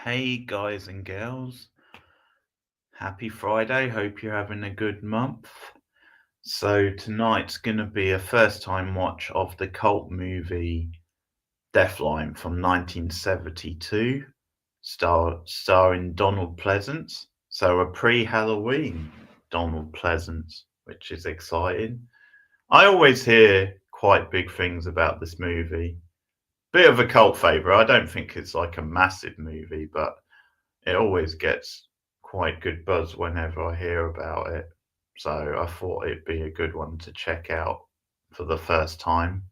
Hey guys and girls, happy Friday. Hope you're having a good month. So, tonight's going to be a first time watch of the cult movie Deathline from 1972, starring Donald Pleasance. So, a pre Halloween Donald Pleasance, which is exciting. I always hear quite big things about this movie. Bit of a cult favourite. I don't think it's like a massive movie, but it always gets quite good buzz whenever I hear about it. So I thought it'd be a good one to check out for the first time.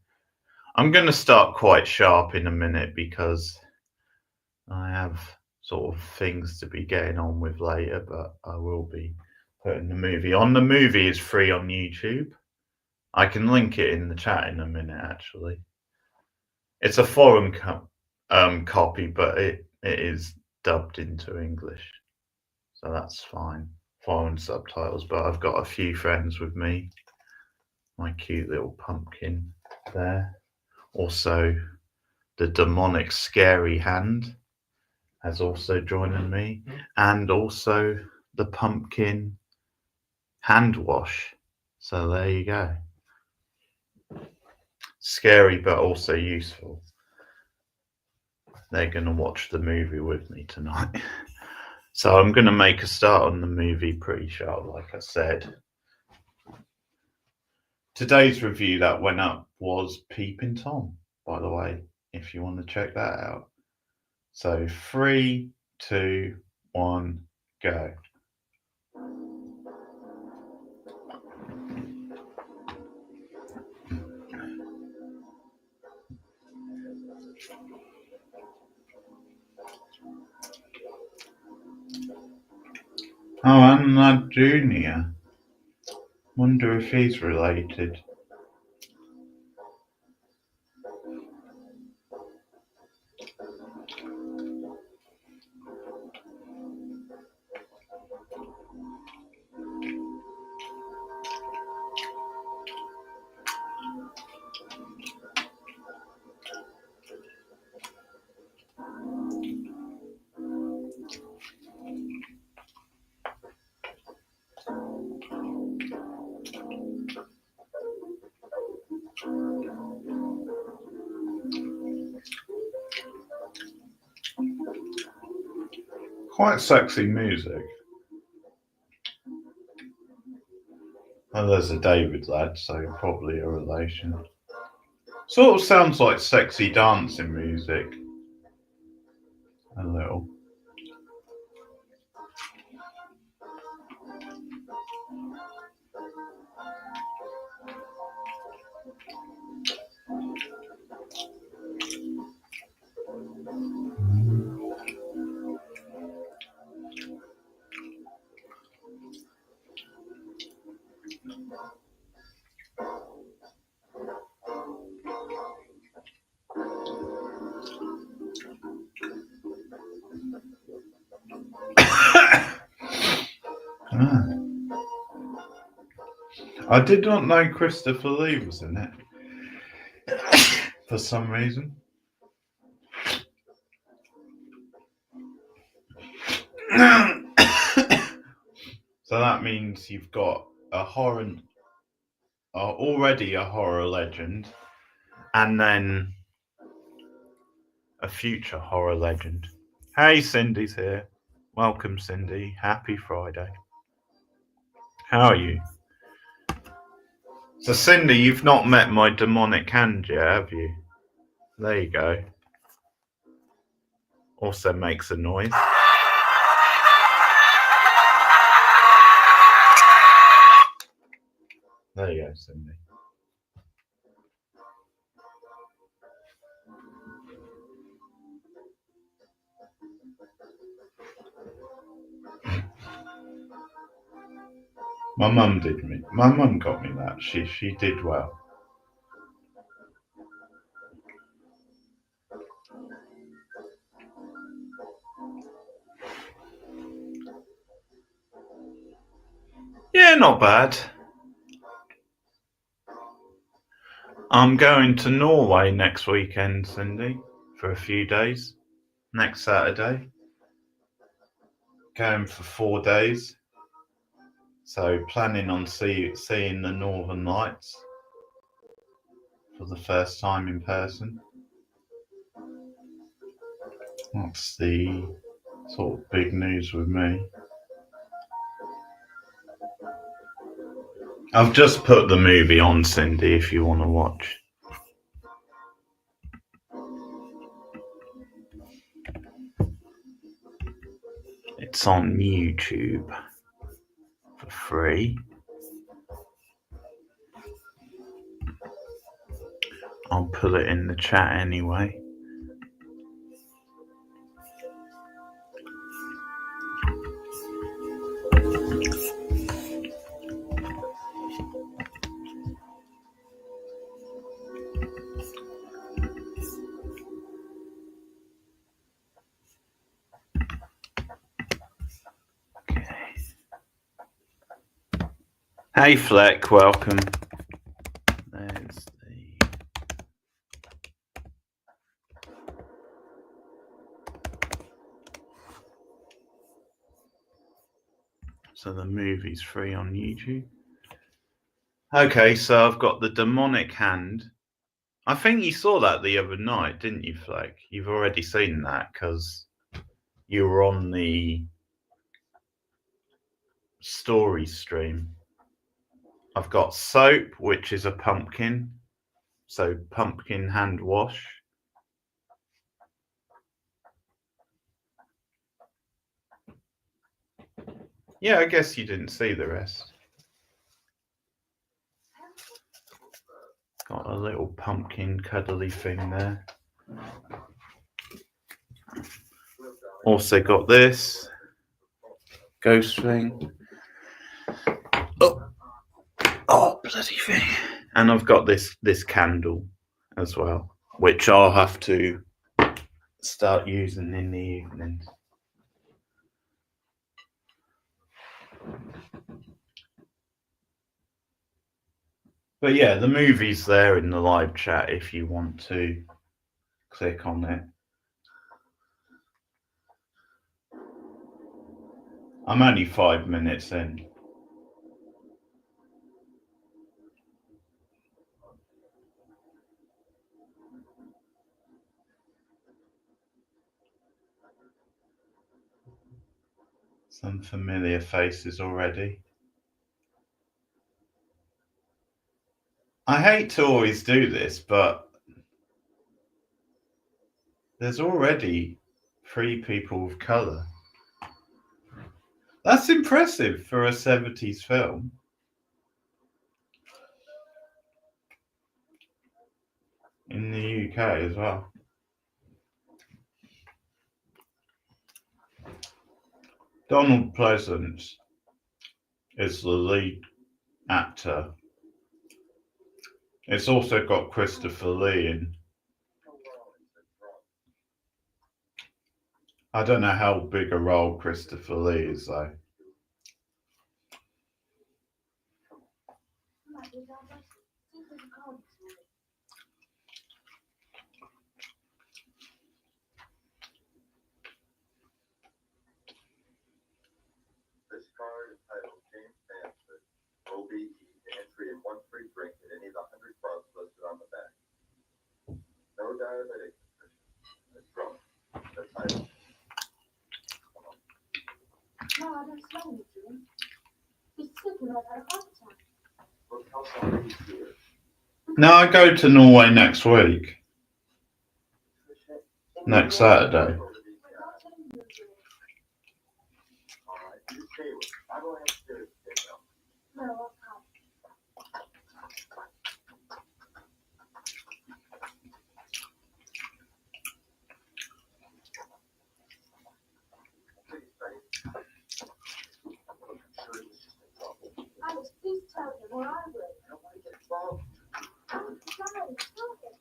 I'm going to start quite sharp in a minute because I have sort of things to be getting on with later, but I will be putting the movie on. The movie is free on YouTube. I can link it in the chat in a minute, actually. It's a foreign copy, but it is dubbed into English. So that's fine. Foreign subtitles, but I've got a few friends with me. My cute little pumpkin there. Also, the demonic scary hand has also joined me. And also the pumpkin hand wash. So there you go. Scary, but also useful. They're going to watch the movie with me tonight. So I'm going to make a start on the movie pretty sharp, like I said. Today's review that went up was Peeping Tom, by the way, if you want to check that out. So 3, 2, 1, go. Oh, and that Junior. Wonder if he's related. Quite sexy music. Oh, there's a David lad, so probably a relation. Sort of sounds like sexy dancing music. A little. I did not know Christopher Lee was in it for some reason. So that means you've got a horror, already a horror legend, and then a future horror legend. Hey, Cindy's here. Welcome, Cindy. Happy Friday. How are you? So, Cindy, you've not met my demonic hand yet, have you? There you go. Also makes a noise. There you go, Cindy. My mum got me that. She did well. Yeah, not bad. I'm going to Norway next weekend, Cindy, for a few days. Next Saturday. going for 4 days. So planning on seeing the Northern Lights for the first time in person. That's the sort of big news with me. I've just put the movie on, Cindy, if you want to watch. It's on YouTube for free. I'll put it in the chat anyway. Hey Fleck, welcome. There's so the movie's free on YouTube. Okay, so I've got The Demonic Hand. I think you saw that the other night, didn't you, Fleck? You've already seen that because you were on the story stream. I've got Soap, which is a pumpkin. So pumpkin hand wash. Yeah, I guess you didn't see the rest. Got a little pumpkin cuddly thing there. Also got this ghost thing. Oh, bloody thing. And I've got this candle as well, which I'll have to start using in the evening. But yeah, the movie's there in the live chat if you want to click on it. I'm only 5 minutes in. Some familiar faces already. I hate to always do this, but there's already 3 people of colour. That's impressive for a 70s film. In the UK as well. Donald Pleasance is the lead actor. It's also got Christopher Lee in. I don't know how big a role Christopher Lee is though. This card entitled James Mansford OBE entry and 1 free drink at any of the 100 clubs listed on the back. No diabetic nutrition. It's from the title. No, I don't smell anything. He's thinking I've had a heart attack. Look how sorry he's here. No, I go to Norway next week. Next Saturday. All right, you stay with me. I go upstairs to take them. No, I can't. Please, Betty. I'm sure he was just in trouble. Alice, please tell him or I will. I don't want to get involved. Alice, darling, tell him.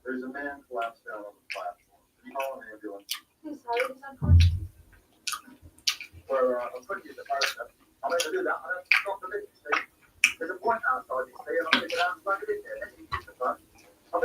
There's a man collapsed down on the platform. Can you call an ambulance? Please hurry, he's unconscious. Well, I'll put you in the fire step. I'm going to do that. I'm going to stop the business, see? There's a point outside this here, and I'm going to get out and plug it in there. Then you can use the phone. I'll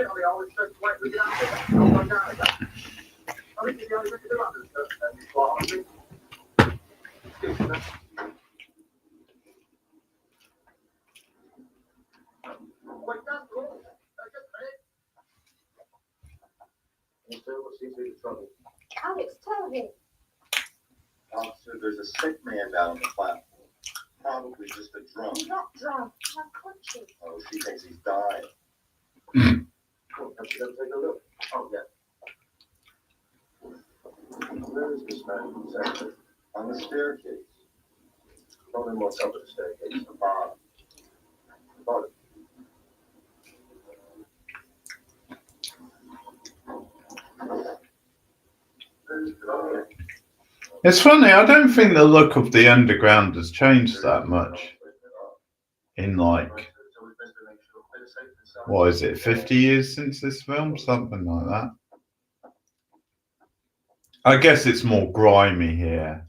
Alex, tell him. Officer, there's a sick man down on the platform. Probably just a drunk. He's not drunk. He's unconscious. Oh, she thinks he's dying. Cool. Let's go take a look. Oh, yeah. Where is this man exactly? On the staircase. Only what's up at the staircase. The bottom. The bottom. It's funny, I don't think the look of the underground has changed that much in like, what is it, 50 years since this film? Something like that. I guess it's more grimy here,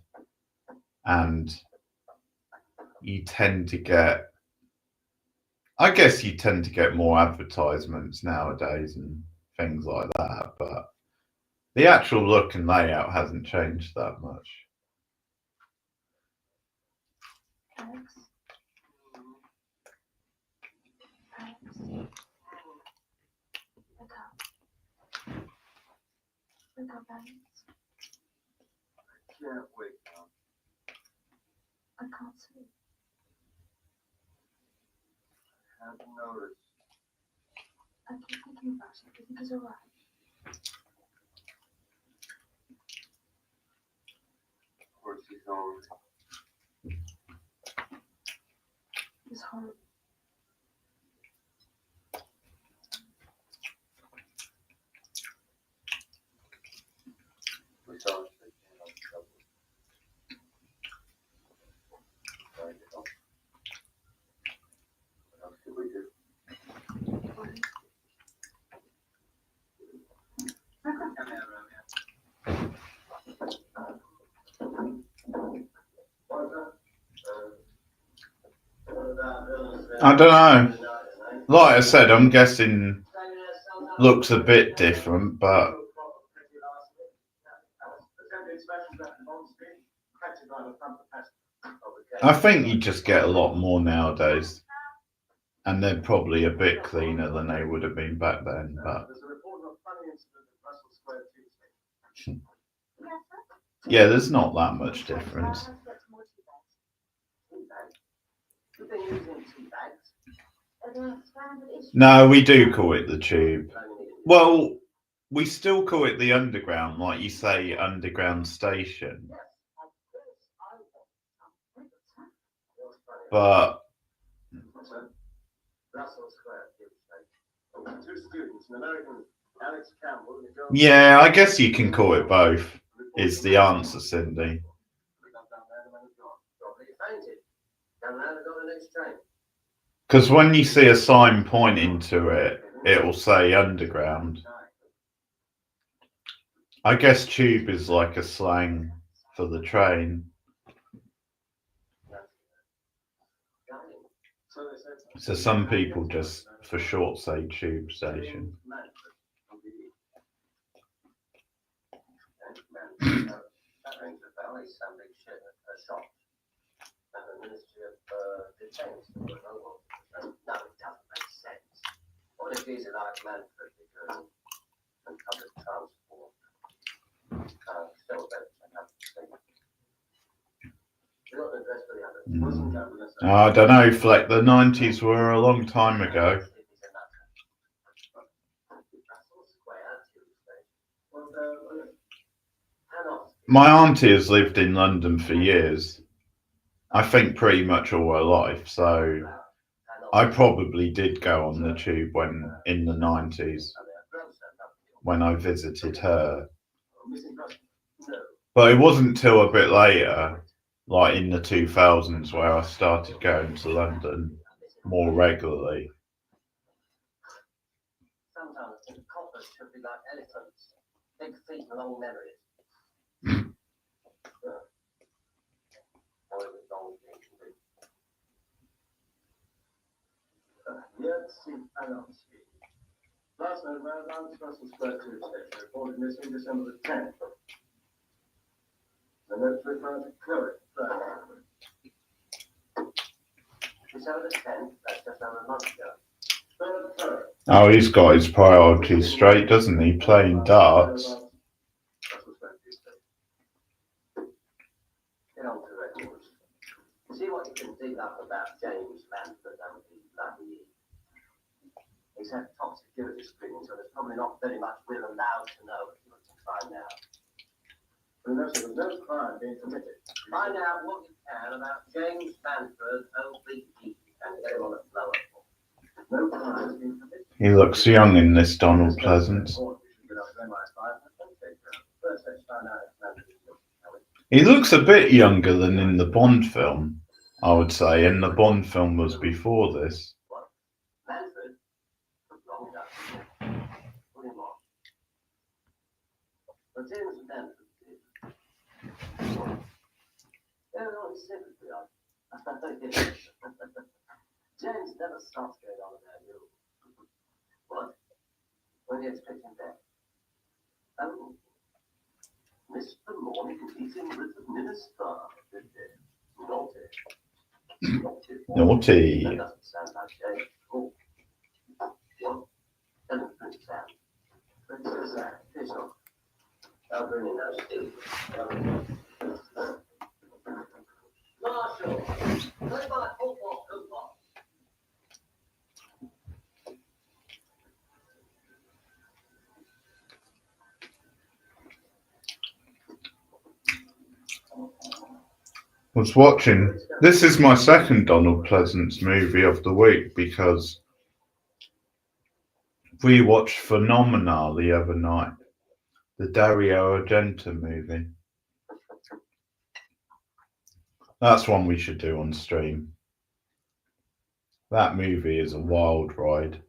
and you tend to get, I guess you tend to get more advertisements nowadays and things like that, but the actual look and layout hasn't changed that much. Alex. Alex. Wake up. Wake up, Alex. I can't wake up. I can't sleep. I haven't noticed. I keep thinking about it. Do you think it's alright? Of course, he's always. It's horrible. We saw him shaking on trouble. Right, you know. What else could we do? I don't know. Like I said, I'm guessing looks a bit different, but I think you just get a lot more nowadays, and they're probably a bit cleaner than they would have been back then. But yeah, there's not that much difference. No, we do call it the tube. Well, we still call it the underground, like you say, underground station. But yeah, I guess you can call it both, is the answer, Cindy. Because when you see a sign pointing to it, it will say underground. I guess tube is like a slang for the train. So some people just for short say tube station. I don't know, Fleck. The 90s were a long time ago. My auntie has lived in London for years. I think pretty much all her life. So I probably did go on the tube when in the 90s when I visited her. But it wasn't till a bit later, like in the 2000s, where I started going to London more regularly. Sometimes the coppers should be like elephants, big feet and long memories. last note about Russell Square 2 station reported missing December the 10th. The notes referred to Chloe. December the 10th? That's just over a month ago. Oh, he's got his priorities straight, doesn't he? Playing darts. Get on to records. See what you can dig up about James Manford and the bloody. He's had top security screening, so there's probably not very much we're allowed to know. But you can find out. There's no crime being committed. Find out what you can about James Manford, OBE, and get him on a blower. No crime being committed. He looks young in this Donald Pleasance. He looks a bit younger than in the Bond film, I would say, and the Bond film was before this. Manford? Wrong enough. Put him on. But James Manford did. They're on his secretary, James never stops going on about you. What? When do you expect him back? Oh, Mr. Morning meeting with the minister. Naughty. Naughty. That doesn't sound like James. Oh. What? Tell him Prince Sam. Princess Sam. Fish off. I'll bring in those things. Marshall, play my football coupon. Was watching. This is my second Donald Pleasance movie of the week because we watched Phenomena the other night, the Dario Argento movie. That's one we should do on stream. That movie is a wild ride.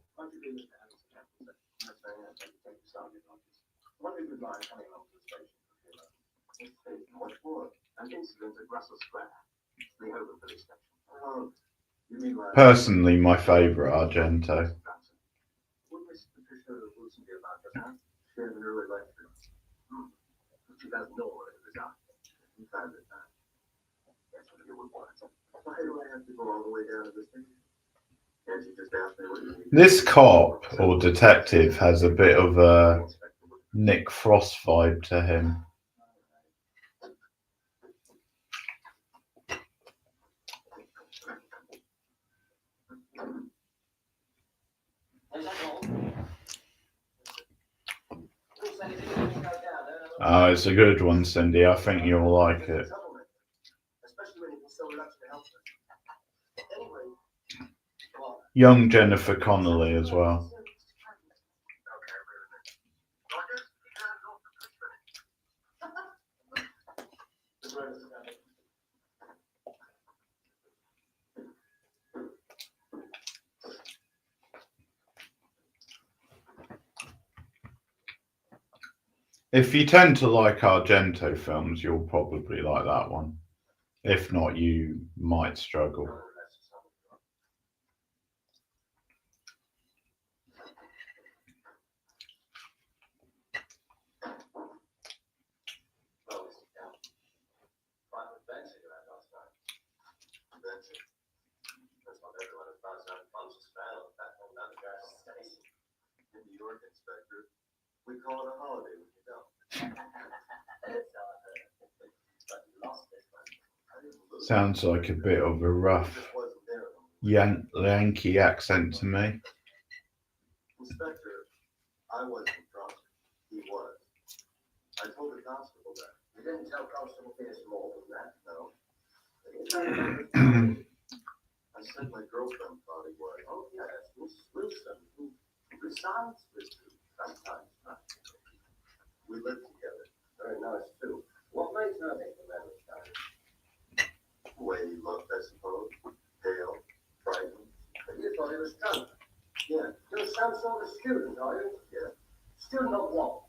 Personally, my favourite Argento. This cop or detective has a bit of a Nick Frost vibe to him. It's a good one, Cindy. I think you'll like it. Young Jennifer Connelly as well. If you tend to like Argento films, you'll probably like that one. If not, you might struggle. We call it a holiday when you don't. Sounds like a bit of a rough Yankee accent to me. Inspector, I wasn't drunk. He was. I told the constable that. You didn't tell Constable Pierce more than that, no. I said my girlfriend thought he was. Oh, yes, Miss Wilson, who resides with you sometimes. We lived together. Very nice, too. What made her think the man was dying? The way he looked, I suppose. Pale, frightened. But you thought he was drunk? Yeah. You're some sort of student, are you? Yeah. Student of what?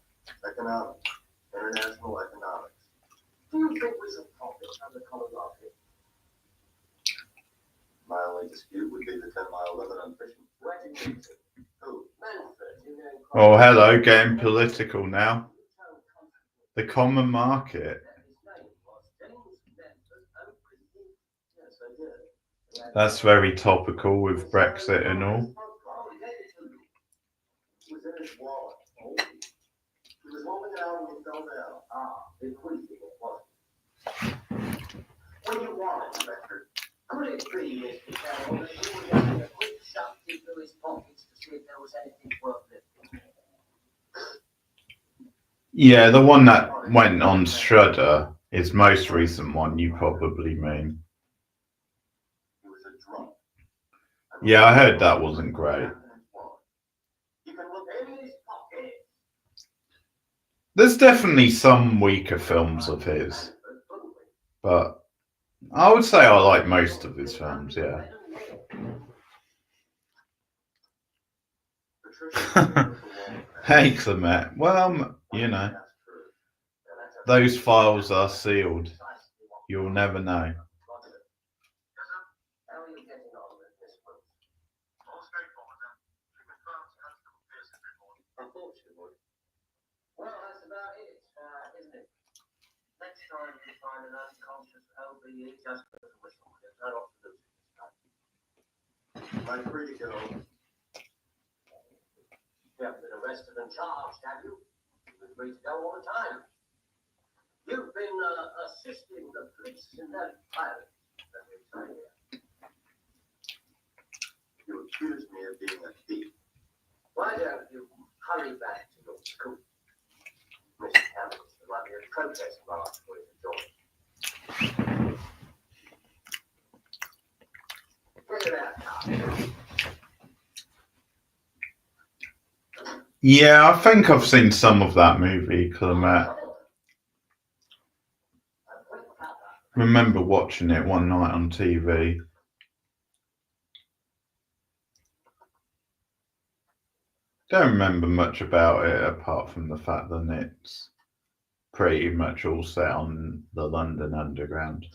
Economics. International economics. Do you think we should profit from the Colorado? My only dispute would be the 10-mile limit on fishing. Where did you meet him? Who? Manford. You know him Oh, hello, getting political now. The common market. That's very topical with Brexit and all. It was in his wallet. He was holding it out when he fell down. It couldn't be what was. What do you want, Inspector? Could it be, Mr. Carroll, that you were getting a quick shot into his pockets to see if there was anything worth lifting? Yeah, the one that went on Shudder is most recent one you probably mean. He was a drunk. Yeah, I heard that wasn't great. You can look in his pocket. There's definitely some weaker films of his, but I would say I like most of his films, yeah. Hey, Clement. Well, you know, those files are sealed. You'll never know. How are you getting on with this one? Unfortunately. Well, that's about it, isn't it? Next time you find an unconscious OBE, just put the whistle. There's no lot to lose this time. I'm free to go. You haven't been arrested and charged, have you? You've been free to go all the time. You've been assisting the police in their pirates. You accuse me of being a thief. Why don't you hurry back to your school? Mr. Campbell, there might be a protest march for you to join. Get it out, Carl. Yeah, I think I've seen some of that movie, Clement. Remember watching it one night on TV. Don't remember much about it apart from the fact that it's pretty much all set on the London Underground.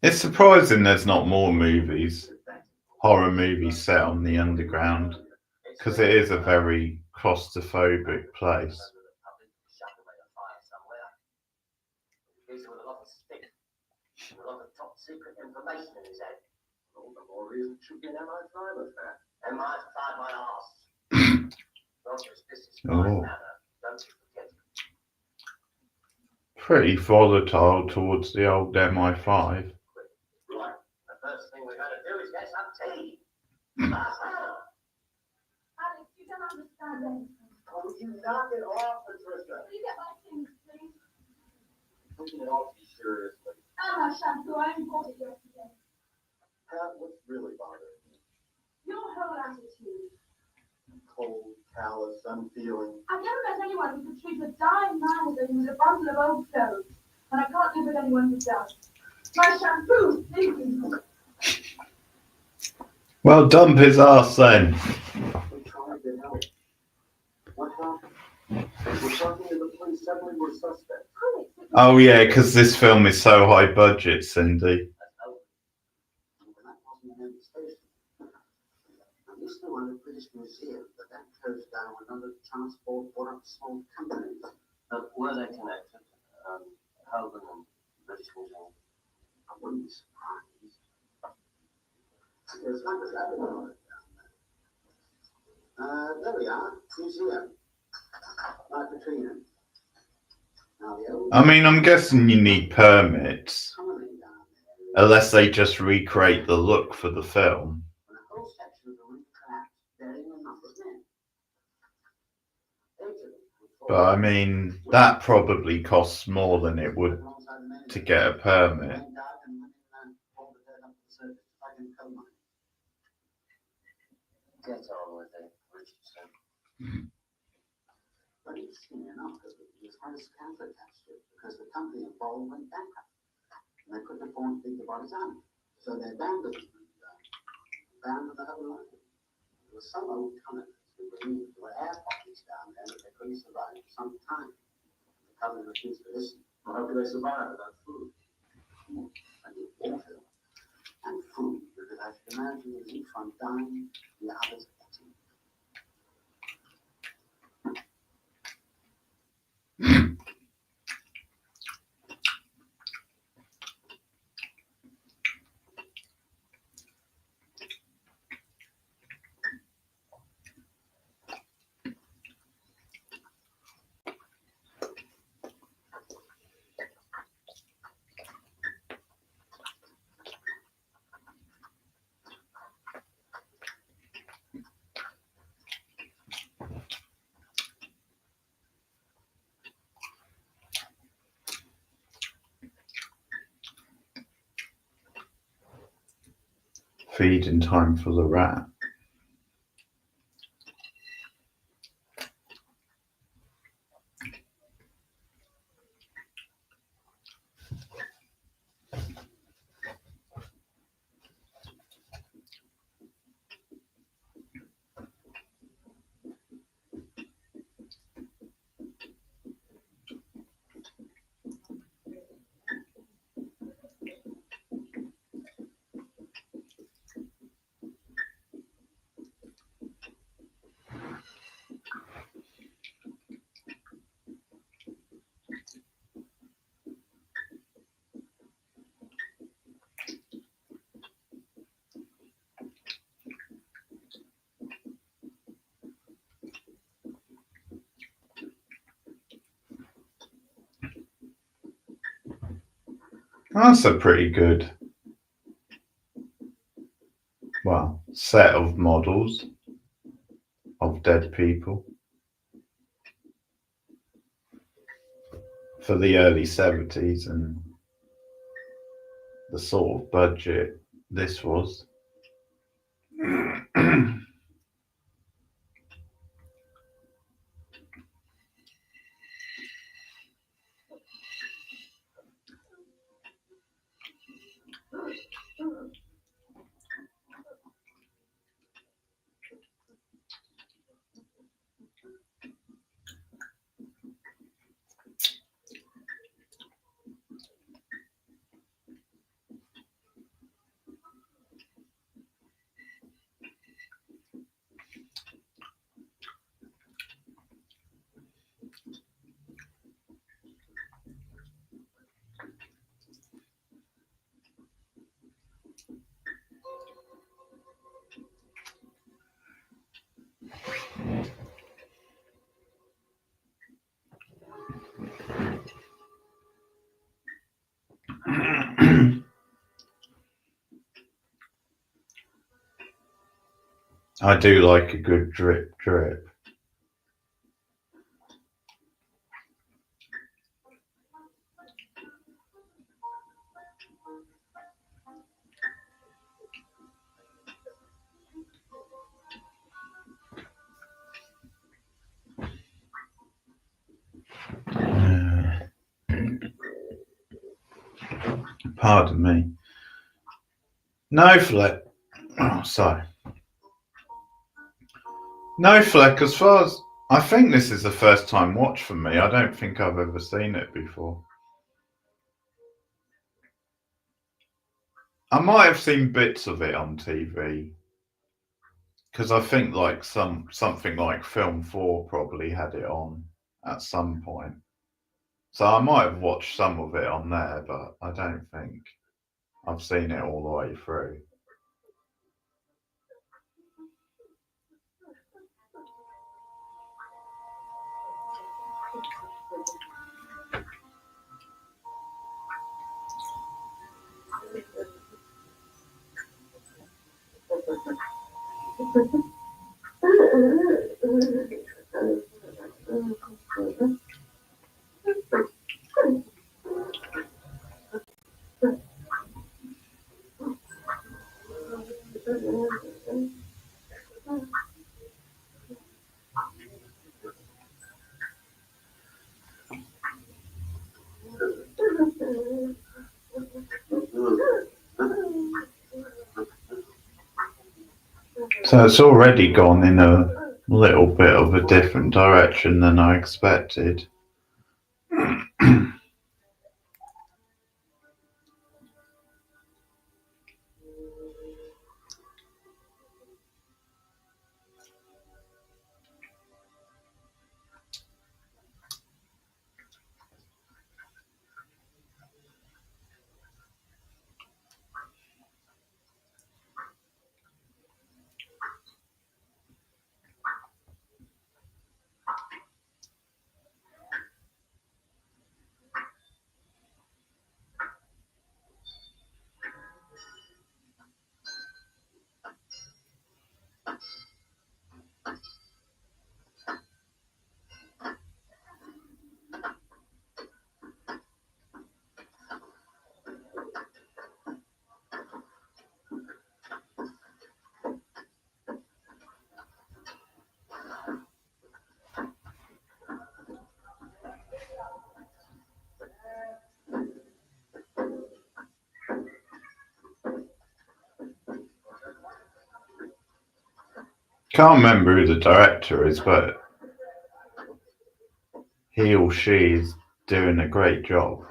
It's surprising there's not more movies, horror movies set on the underground, because it is a very claustrophobic place. A lot of top secret information in his head. All the more reason it should be an MI5 affair. MI5 my arse. Rogers, this is my Oh. manner. Don't you forget it. Pretty volatile towards the old MI5. Right. The first thing we gotta do is get some tea. Alex, you don't understand anything. Oh, you knock it off, Patricia. Will you get my things, please? Taking it all too seriously. And my shampoo, I only bought it yesterday. Pat, what's really bothering you? Your whole attitude. Cold, callous, unfeeling. I've never met anyone who could treat a dying man as though he was a bundle of old clothes. And I can't live with anyone who does. My shampoo, please. Well, dump his ass then. We tried to help. What happened? We're talking to the police, suddenly we're suspects. Alex, it was Oh yeah, because this film is so high budget, Cindy. That wasn't an station. I used to run a British museum, but that closed down when another transport bought up small companies. Were they connected? Holborn and British Museum. I wouldn't be surprised. There's like a rabbit on it down there. There we are, museum. Like Katrina. Now the old I mean, I'm guessing you need permits, colony down there. unless they just recreate the look for the film. When a whole section of the roof collapsed, burying a number of men. 8 of them would fall But I mean, that probably costs more than it would alongside the main to get a permit. men died and women pulled the dead up to the surface to fight in coal mines. Get on with it, Richardson. But it's seen enough that it was had a scandal attached to it because the company involved went bankrupt. And they couldn't afford to dig the bodies out. So they abandoned them and abandoned the whole line. There were some old tenants who believed there were air pockets down there that they couldn't survive for some time. How do the kids listen? Well, how can they survive without food? I need water and food, because I can imagine that each one dying, the others eating. Feeding time for the rat. That's a pretty good, well, set of models of dead people for the early 70s and the sort of budget this was. I do like a good drip drip. Pardon me. No, Fleck. Oh, sorry. No, Fleck, as far as I think this is the first time watch for me. I don't think I've ever seen it before. I might have seen bits of it on TV. Because I think like something like Film 4 probably had it on at some point. So I might have watched some of it on there, but I don't think I've seen it all the way through. So it's already gone in a little bit of a different direction than I expected. Can't remember who the director is, but he or she is doing a great job.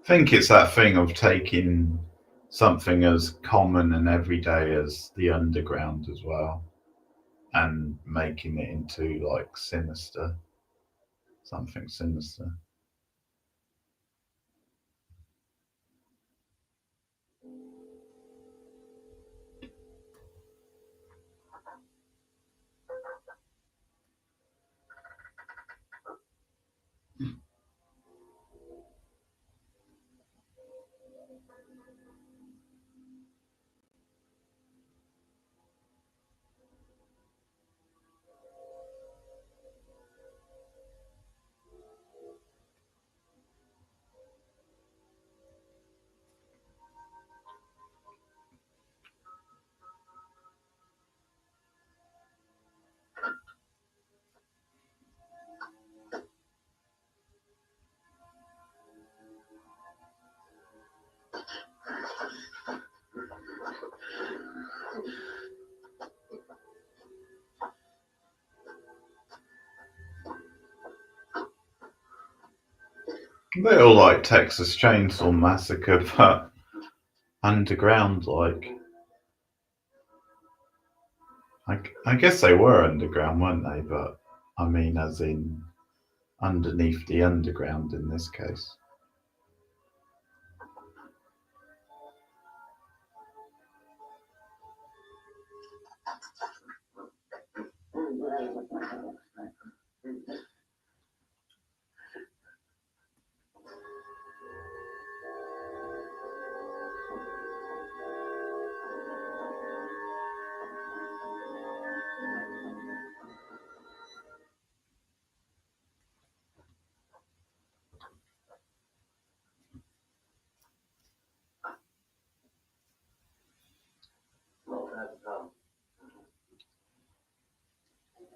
I think it's that thing of taking something as common and everyday as the underground as well, and making it into like sinister, something sinister. They're all like Texas Chainsaw Massacre, but underground. Like, I guess they were underground, weren't they? But I mean, as in underneath the underground in this case. Not had to come.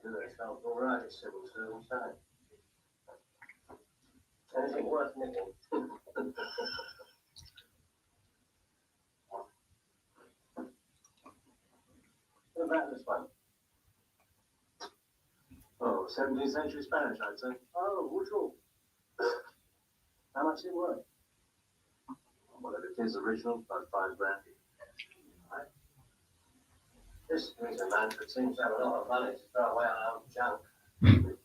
Do themselves all right as civil servants, don't they? Anything worth nicking. What about this one? Oh, 17th century Spanish, I'd say. Oh, what's all? How much is it worth? Well, if it is original, about £5 grand. This is a man that seems to have a lot of money to throw away on old junk.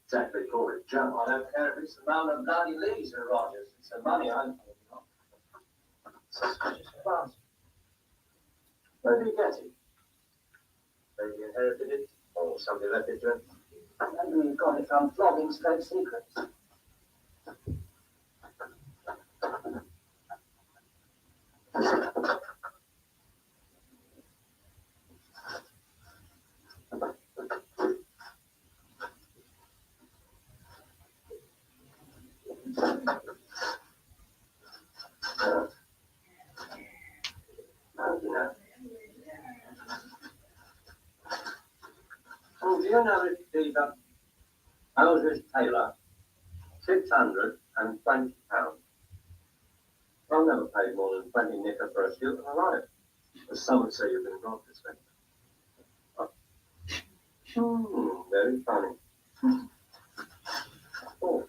Exactly, call it junk. I don't care if it's the amount of bloody leaves, Sir Rogers. It's the money I'm talking about. Suspicious bastard. Where did you get it? Maybe inherited it, or somebody left it to him. Maybe you got it from flogging stroke secrets. Houses Taylor, £620. I've never paid more than 20 nicker for a suit in my life. But some would say you've been robbed, Inspector. Very funny. Oh.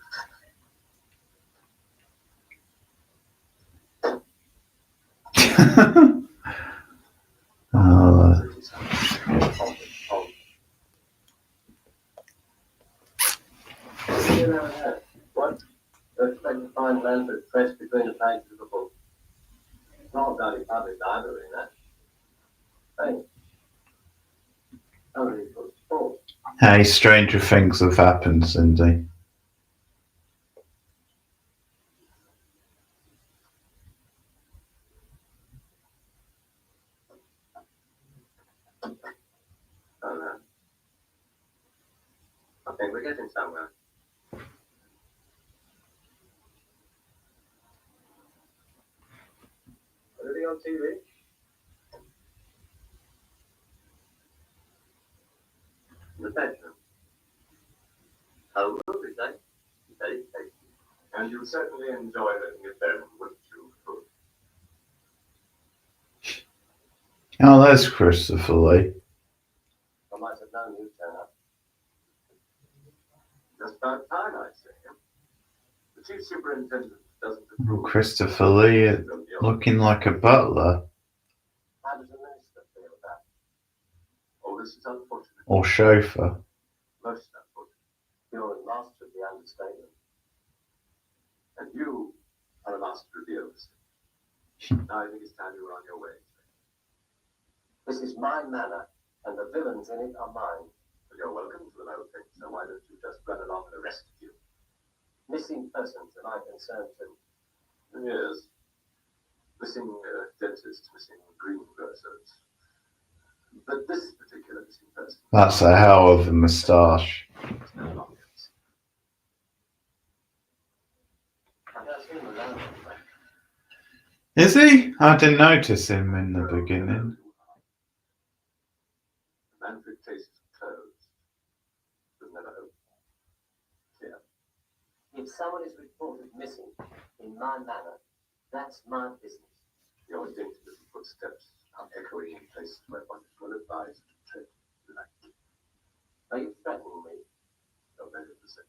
What? You expect to find Lanford pressed between the pages of a book? Not bloody public library, that. Hey. Only for sport. Hey, stranger things have happened, Cindy. Oh, no. I think we're getting somewhere. Anything on TV? In the bedroom. Oh, lovely day. Very tasty. And you certainly enjoy living at home, wouldn't you? Oh, there's Christopher Lee. I might have known you'd turn up. Just about time, I'd say. The chief superintendent doesn't approve. Christopher Lee looking like a butler. How does the minister feel about it? Oh, this is unfortunate. Or chauffeur. Most unfortunate. You're a master of the understatement. And you are a master of the overstatement. Now I think it's time you were on your way. This is my manor, and the villains in it are mine. Well, you're welcome to the whole thing, so why don't you just run along and arrest you? Missing persons are my concern too. Yes. Missing dentists, missing greengrocers. But this particular missing person. That's a hell of a moustache. Is he? I didn't notice him in the beginning. Manfred case is closed. We'll never hope. Yeah. If someone is reported missing in my manor, that's my business. Your dainty little footsteps are echoing in places where one is well advised to tread lightly. Are you threatening me? No better to say.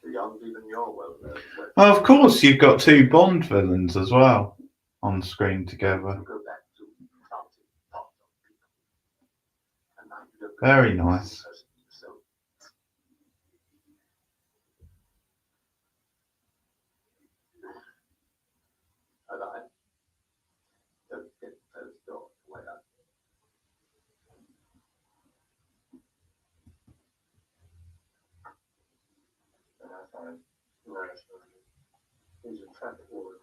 Beyond even your well-known way. Oh, of course, you've got two Bond villains as well on screen together. You go back to planting pots on people. And now you don't Very nice. yourself. And I don't get those doors way up. And I find he's a traffic warden.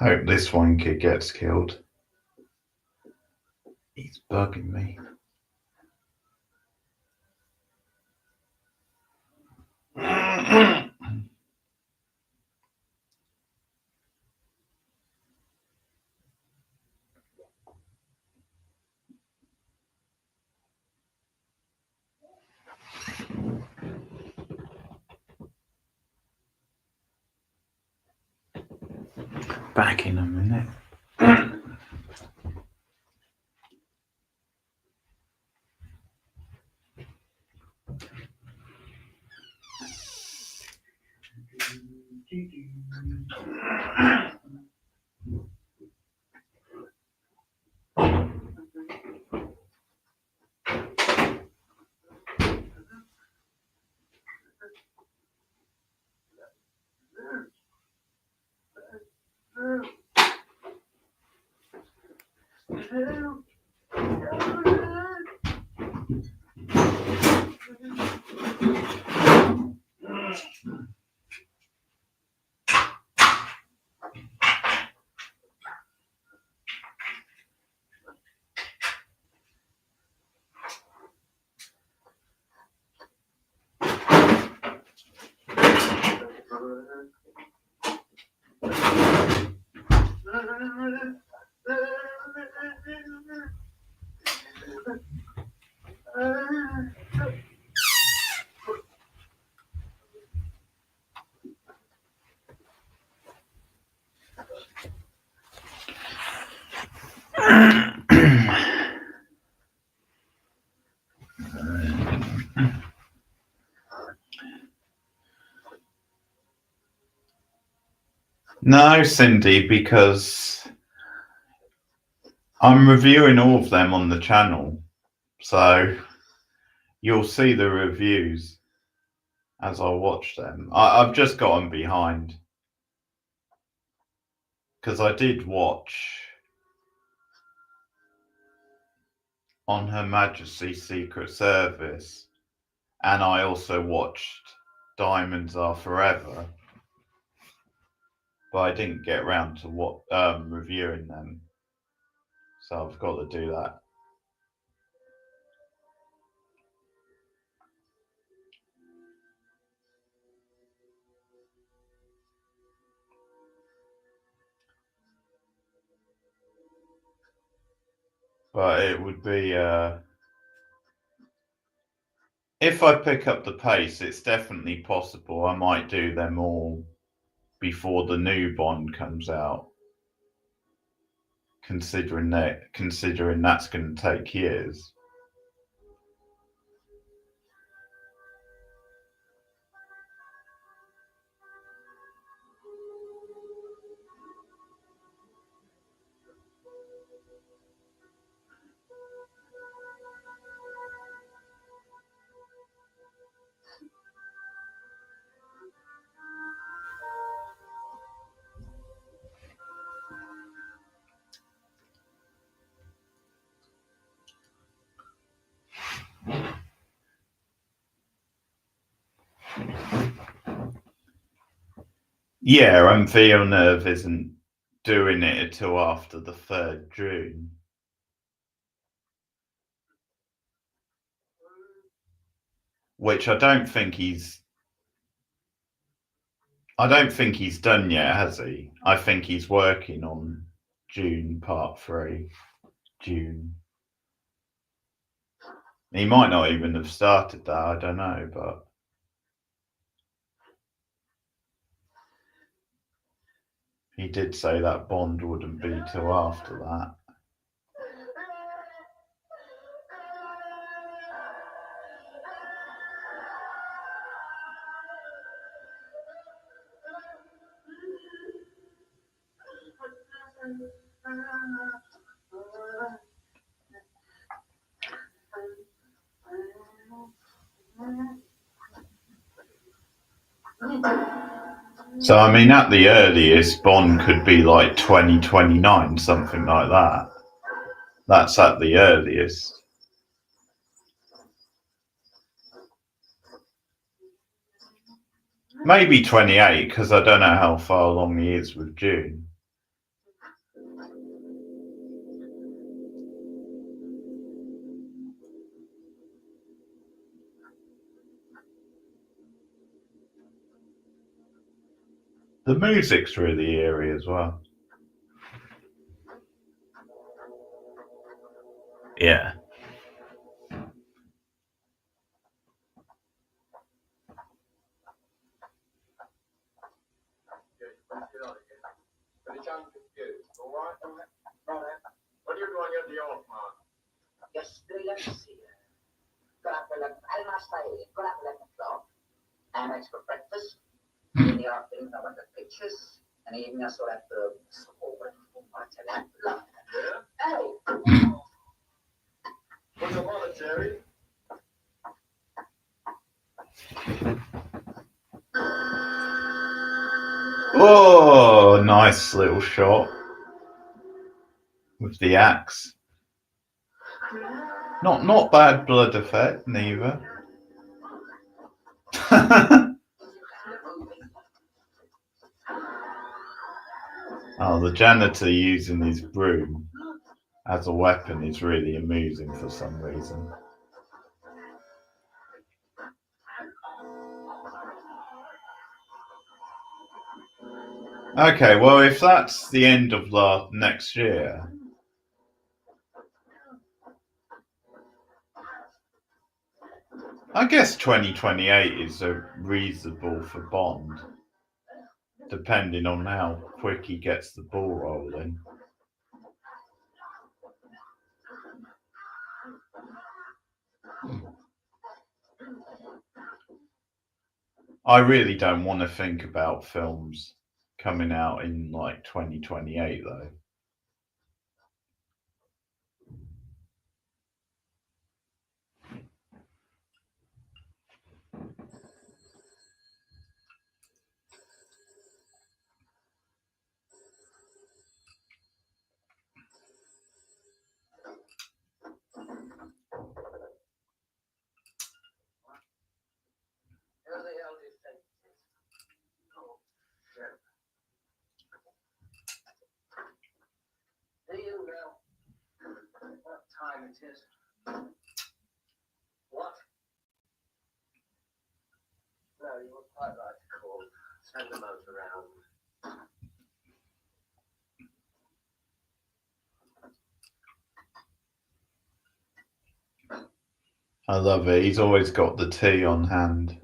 Hope this wanker gets killed. He's bugging me. Back in a minute. No, Cindy, because I'm reviewing all of them on the channel, so you'll see the reviews as I watch them. I've just gotten behind because I did watch On Her Majesty's Secret Service, and I also watched Diamonds Are Forever, but I didn't get around to what reviewing them, so I've got to do that. But it would be if I pick up the pace, it's definitely possible I might do them all before the new Bond comes out. Considering that's going to take years. Yeah, and Villeneuve isn't doing it until after the 3rd June. Which I don't think he's done yet, has he? I think he's working on June Part 3. June. He might not even have started that, I don't know, but he did say that Bond wouldn't be till after that. So, I mean, at the earliest, Bond could be like 2029, something like that. That's at the earliest. Maybe 28, because I don't know how far along he is with June. The music's really eerie as well. Yeah. But I'm confused, all right? What are you doing in the old man? Got up at 12, Amex for breakfast. In the afternoon, I went to pictures, and in the evening, I saw that watchalong. Yeah? Hey! What's the matter, Jerry? Oh, nice little shot with the axe. Not bad blood effect, neither. Oh, the janitor using his broom as a weapon is really amusing for some reason. Okay, well, if that's the end of next year, I guess 2028 is reasonable for Bond, depending on how quick he gets the ball rolling. I really don't want to think about films coming out in like 2028 though. Who the hell do you think it is? Oh, shit. Do you know what time it is? What? No, you were quite right to call. Send the motor around. I love it. He's always got the tea on hand,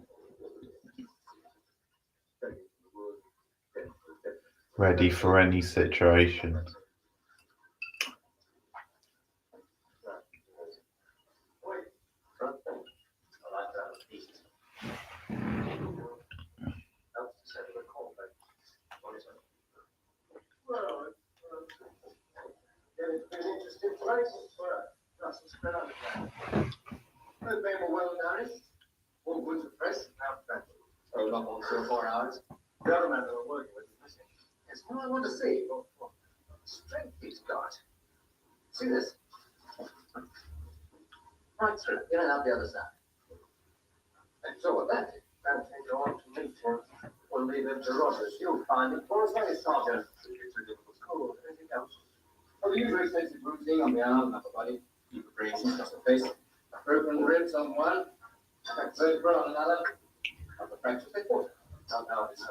ready for any situation. Wait. I like that piece. Helps to settle the call, but what is it? Well, it's been an interesting place for us to spend our time. We've been well nourished, all good to fresh, now fresh. So not on 2 or 4 hours. The other man that we're working with is missing. It's what I want to see. What strength he's got. See this? Right through, in and out the other side. And so what that is, don't think go on to meet him. We'll leave him to Rogers. You'll find it for as many sergeant. It's a difficult school. Anything else? Well, the usual extensive bruising on the arm and upper body. Deep abrasions across the face. Broken ribs on one. Cracked vertebra on another. Upper fractures they fought. Don't know if it's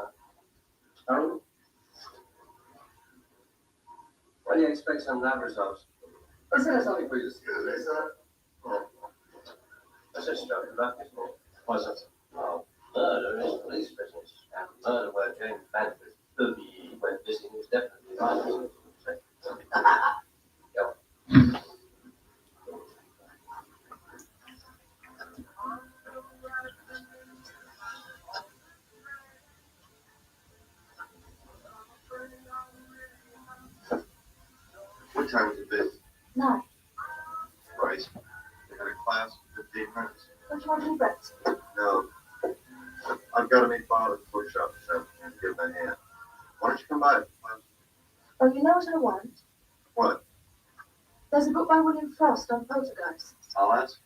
terrible. When do you expect some lab results? I said there's something for you to see. Is that? Oh. That's just joking about this more. What's that? Well, murder is police business. And murder where James Banford, 30, went missing was definitely right. Yep. What time is it been? 9. Right. They had a class in 15 minutes. Don't you want any breakfast? No. I've got to meet Bob at the bookshop this afternoon and give him a hand. Why don't you come by? Oh, you know what I want? What? There's a book by William Frost on poltergeists. I'll ask.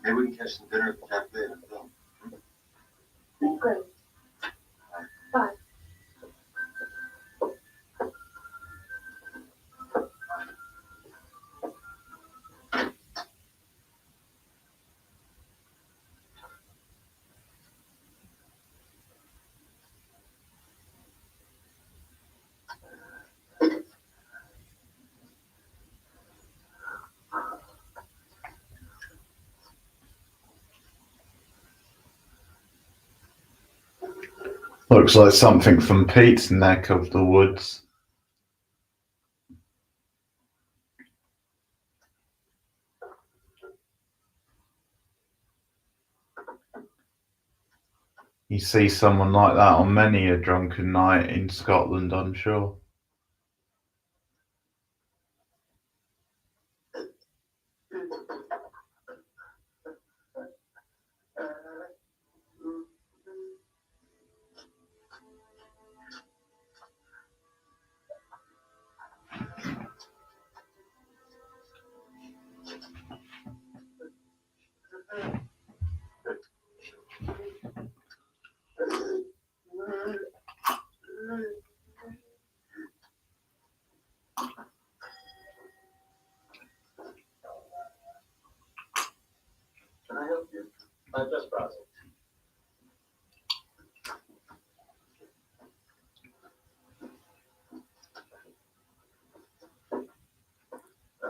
Maybe we can catch some dinner at the cafe and film. Great. Bye. Looks like something from Pete's neck of the woods. You see someone like that on many a drunken night in Scotland, I'm sure. Can I help you? I'm just browsing.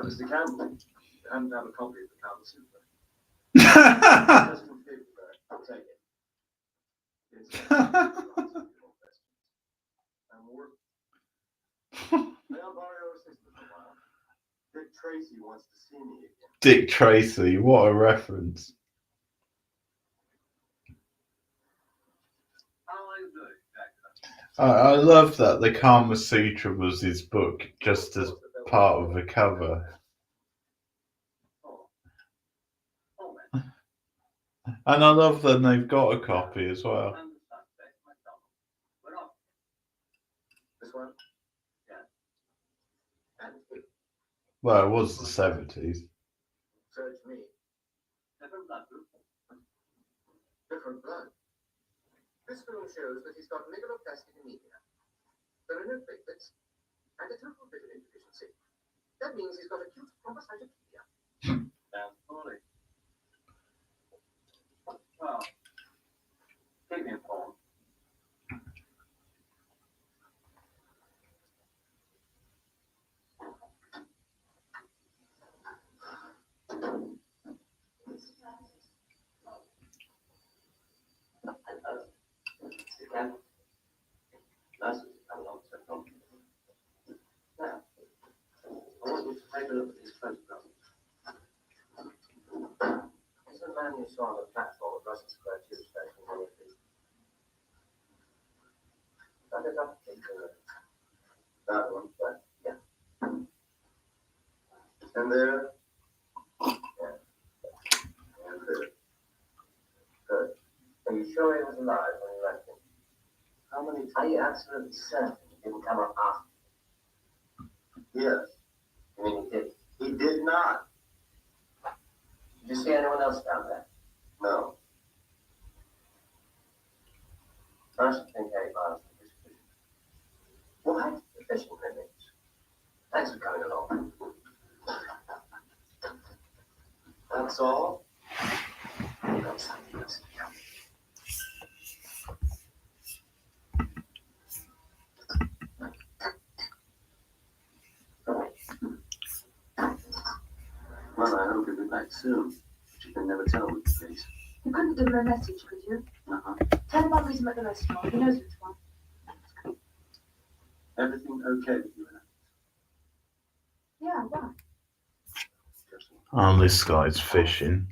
Mr. Campbell, you happen to have a copy of the Campbell Super. Just from paperback. I'll take it. It's I'm working. May I borrow your assistance a while? Dick Tracy wants to see me again. Dick Tracy, what a reference. How are you doing, Jack? I love that the Kama Sutra was his book, just as part of the cover. Oh, man. And I love that they've got a copy as well. I'm the suspect, McDonald. We're off. This one? Yeah. And you. Well, it was the 70s. Search me. Different blood group. Different blood. This film shows that he's got megaloblastic anemia. There are no platelets and a total vitamin deficiency. That means he's got acute thrombocytopenia. Sounds poorly. Well, keep me informed. Again. Nice to come along so long. Now, I want you to take a look at these photographs. Is the man you saw on the platform at Russell Square Tube Station one of these? That is up to that one, but yeah. And there. Yeah. And there. Good. Are you sure he was alive when you left him? How many Are you absolutely certain he didn't come up after? Yes, You mean he did? he did not. Did you see anyone else down there? No. I should think Harry Barnes was fishing. What? The fishing clinics. Thanks for coming along. That's all? I've got something else to tell you. Well, I hope you'll be back soon. But you can never tell with the case. You couldn't give him a message, could you? Uh-huh. Tell him I'll meet him at the restaurant. He knows which one. Everything okay with you and I? Yeah, why? Oh, this guy's fishing.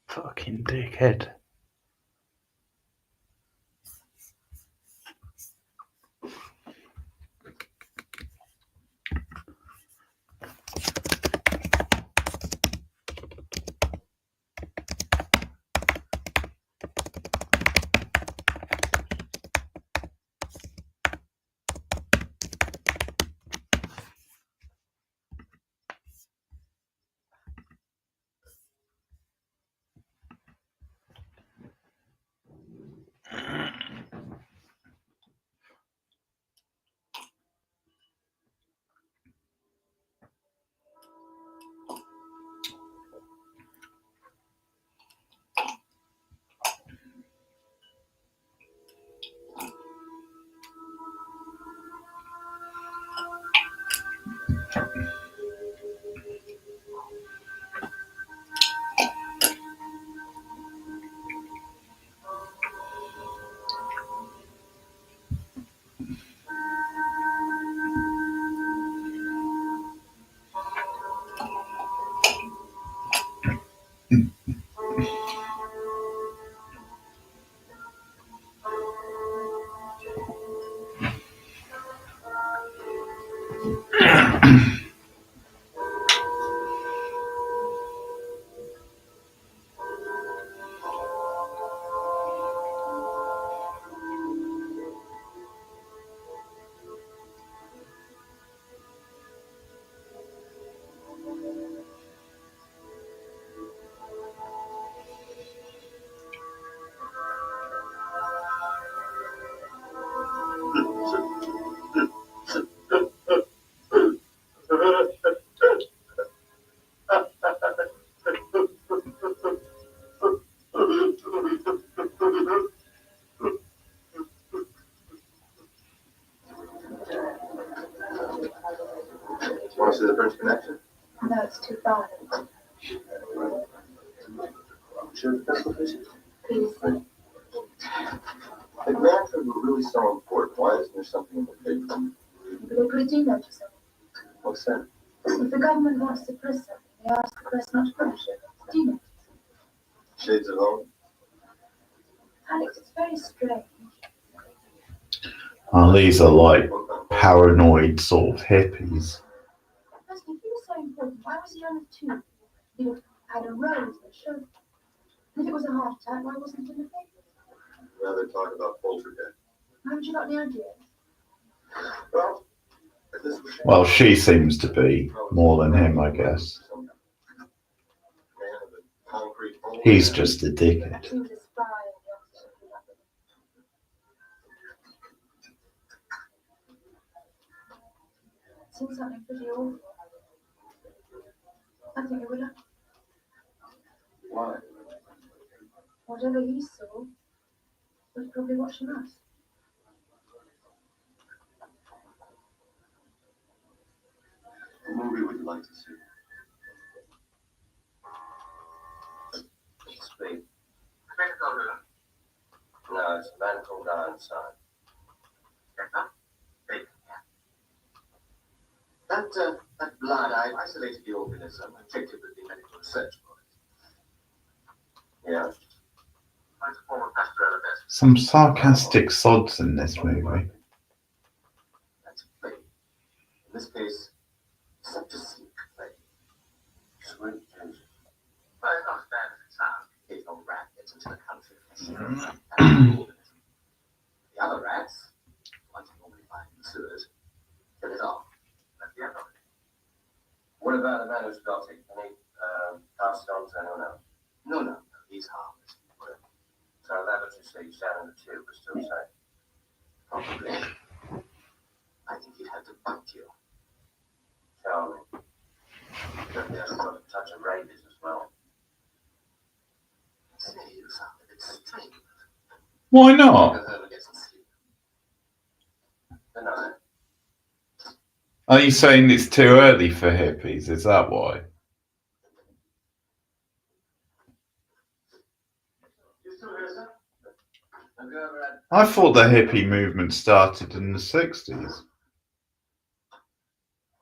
Fucking dickhead. too violent. Sure, that's what this is. Please. If Manfred were really so important, why isn't there something in the paper? But they put a do notice on it. What's that? If the government wants to press something, they ask the press not to publish it. Do notice. Shades of home? Alex, it's very strange. Oh, these are like paranoid sort of hippies. Firstly, if he was so important, why was he on the tube? He would have had a rose that showed. And if it was a heart attack, why wasn't it in the paper? Rather talk about poltergeist. Haven't you got any ideas? Well, if this was Well, she seems to be more than him, I guess. Man of the concrete bowl. He's just a dickhead. He was a spy in the office of the government. Seen something pretty awful. I think it would have. Why? Whatever he saw was probably watching us. What movie would you like to see? Speed. No, it's a man called Ironside. That blood, I've isolated the organism and checked it with the medical research boys. Yeah. It's a form of pastoral test. Some sarcastic sods in this movie. That's a plague. In this case, septicemic plague. Sweet ginger. Well, it's not as bad as it sounds. The occasional rat gets into the country. The other rats, ones you normally find in the sewers, kill it off. That's the end of it. What about the man who's got it? Can he pass it on to anyone else? No, he's harmless. So our laboratory stage down in the tube was still safe. Probably. I think he'd have to bite you. Charlie. But he has got a touch of rabies as well. Say, you sound a bit strange. Why not? Go home and get some sleep. Good night. Are you saying it's too early for hippies? Is that why? You still here, sir? Have you ever had... I thought the hippie movement started in the 60s.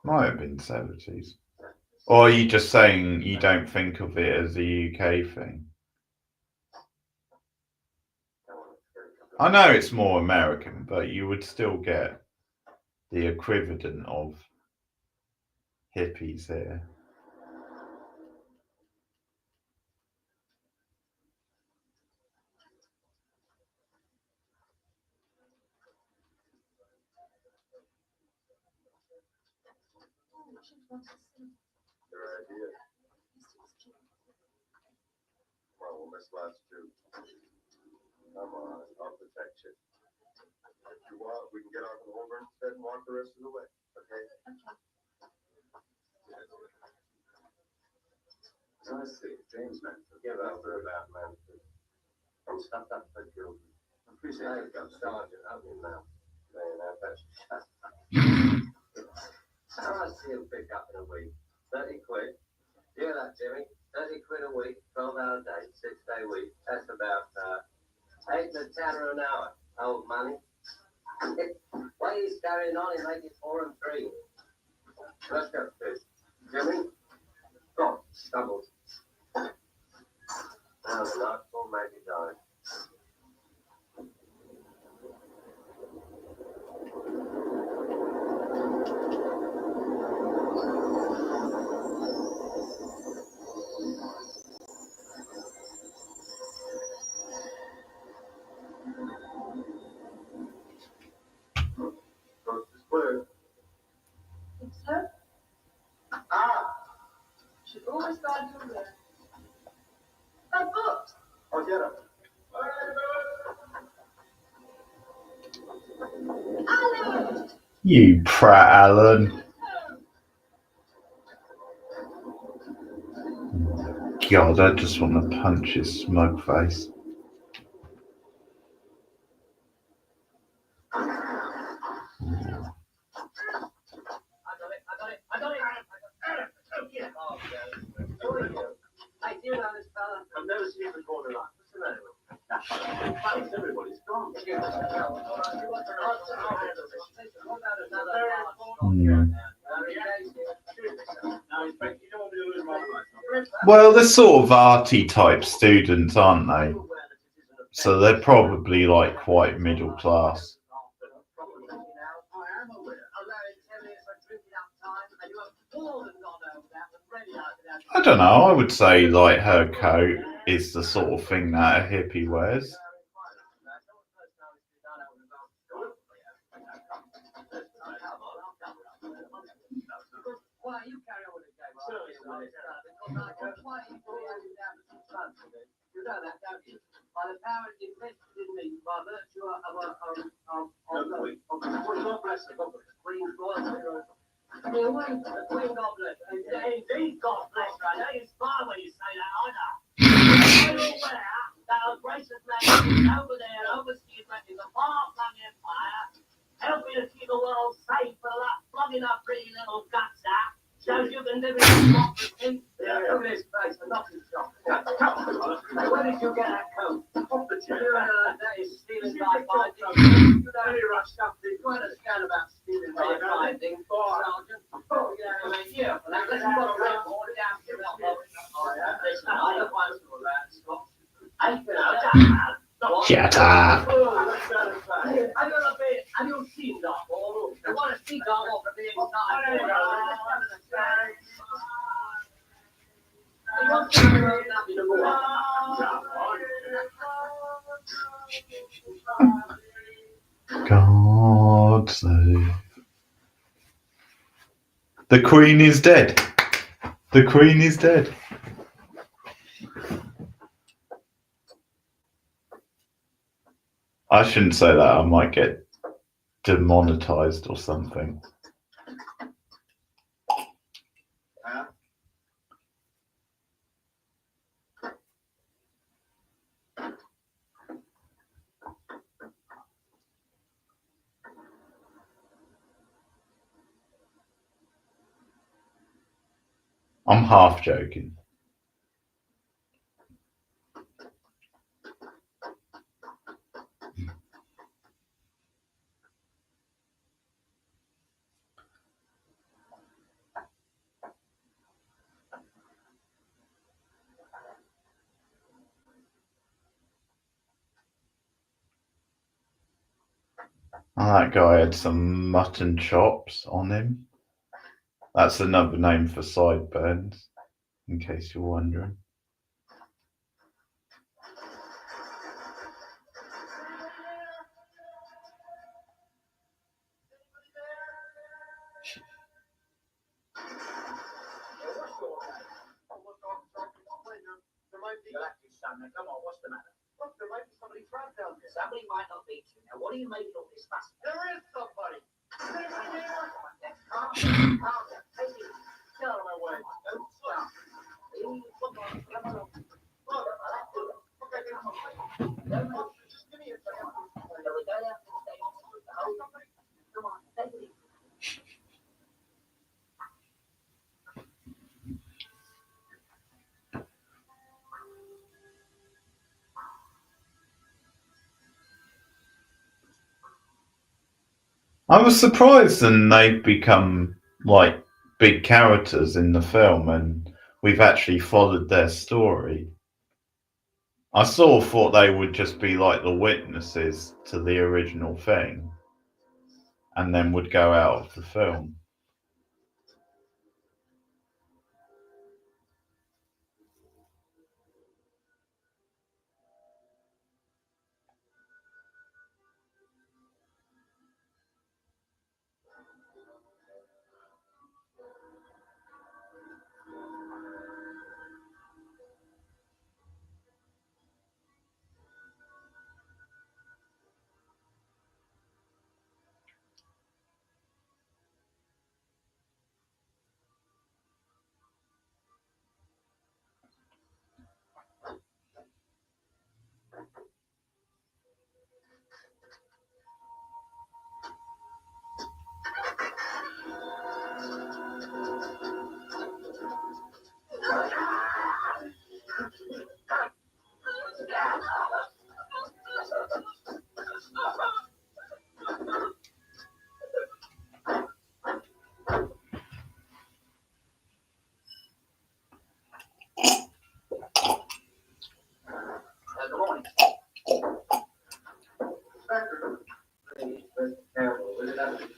Might have been 70s. Or are you just saying you don't think of it as a UK thing? I know it's more American, but you would still get the equivalent of hippies here. Your idea? Well, we'll miss last two. Come on, I'll protect you. If you want, we can get off in Holborn instead and walk the rest of the way, okay? So I see. James Manford. Give up for about Manford. I'm stuffed up for guilty. I appreciate it, Sergeant. I'll be now. Saying that, that's just... So I see him pick up in a week. 30 quid. You hear that, Jimmy? 30 quid a week, 12-hour day, 6-day week. That's about 8 to 10 an hour. Old money. Way he's carrying on, he make it 4 and 3. Let's go, Chris. Jimmy? Oh, stumbled. Now the night will make it die. Coast is clear. Think so? Ah! Should always guard your rear. My book! I'll get him. Alan! You prat, Alan. God, I just want to punch his smug face. I got it. I've never seen the corner like this. What's the matter with you? Everybody's gone. Well, they're sort of arty type students, aren't they? So they're probably like quite middle class. I don't know. I would say like her coat is the sort of thing that a hippie wears. Why you carry on with the game? Why you you know that, don't you? By the power invested in me by virtue of God bless her, God bless her. Queen, God bless her. Indeed, God bless her. I know you smile when you say that, I know. Are you aware that our gracious man over there, overseas in the far-flung empire, helping to keep the world safe for that flogging up pretty little guts out? Shows you can live in democracy. Look at his face, a knocking shot. Where did you get that coat? Off the chair. That is stealing my findings. You very rushed up. You understand about stealing my findings, Sergeant? Yeah, but let's put a record down here. Listen, I don't want to that, Scott. Shut up. I got a bit. Have you seen that ball? I want to see that off at the inside. God save. The Queen is dead. The Queen is dead. I shouldn't say that. I might get demonetized or something. I'm half joking. Oh, that guy had some mutton chops on him. That's another name for sideburns, in case you're wondering. Come on, what's the matter? Look, there might be somebody trapped down there. Somebody might not be. Now, what are you making all this fuss? There is somebody. Is anybody there? Calm down. Take it. Get out of my way. Don't stop. Look, come on. Look, okay, come on. Just give me a second. So we go down to the station. Come on, take it easy. I was surprised and they've become like big characters in the film and we've actually followed their story. I sort of thought they would just be like the witnesses to the original thing and then would go out of the film.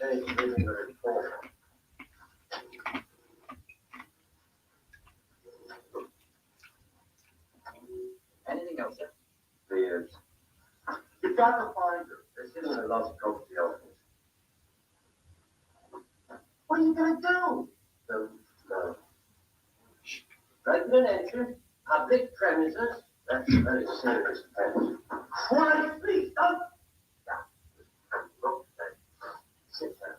finish reading the report. Anything else, sir? Yes. You've got to find her. They're sitting in a lost property office. What are you going to do? No. Breaking an entry, public premises, that's a very serious offense. Quiet, please, don't. Sit down.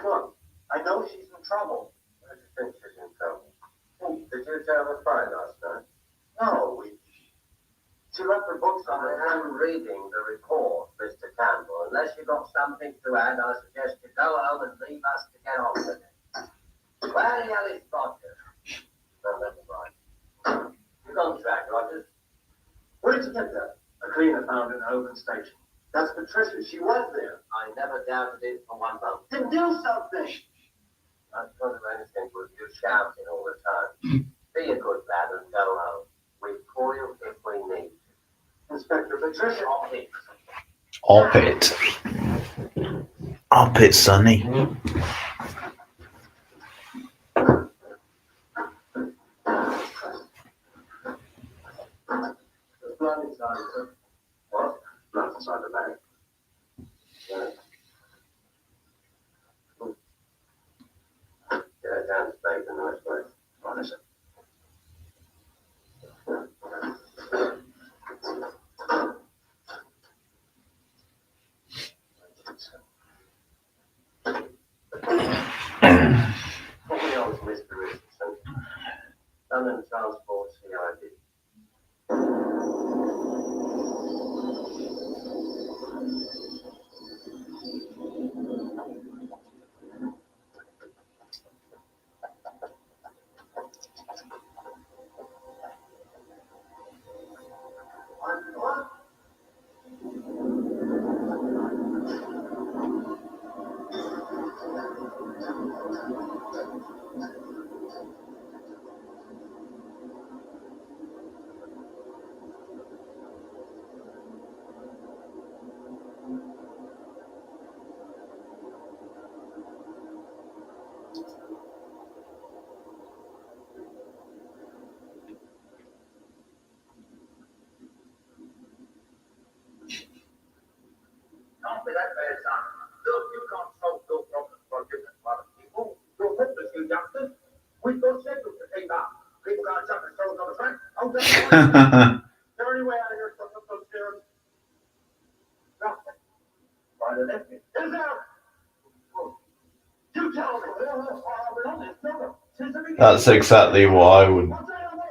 Look, I know she's in trouble. Where do you think she's in trouble? Did you tell her Friday last night? No, she left her books on her. I am reading the report, Mr. Campbell. Unless you've got something to add, I suggest you go home and leave us to get on with it. Where the hell is Roger? No, never mind. You're on track, Rogers. Where did you get that? A cleaner found in an open station. That's Patricia. She was there. I never doubted it for one moment. Then do something. I don't do anything with you shouting all the time. Be a good lad and go home. We call you if we need you. Inspector Patricia. Op it. Op it, Sonny. There's blood inside, sir. What? Blood inside the bag. Yeah. Get it down to state in a nice way. What is it? What we know is Mr. Richardson. London Transport CID. What? Can't be that bad, son. Look, you can't solve your problems by giving it to other people. You're hopeless, you youngsters. We've got schedules to keep up. People can't jump themselves on the track. Hold that. Is there any way out of here to stop those steers? Nothing. Right, and left me. Is there? You tell me. I've been on this number since the beginning. That's exactly what I would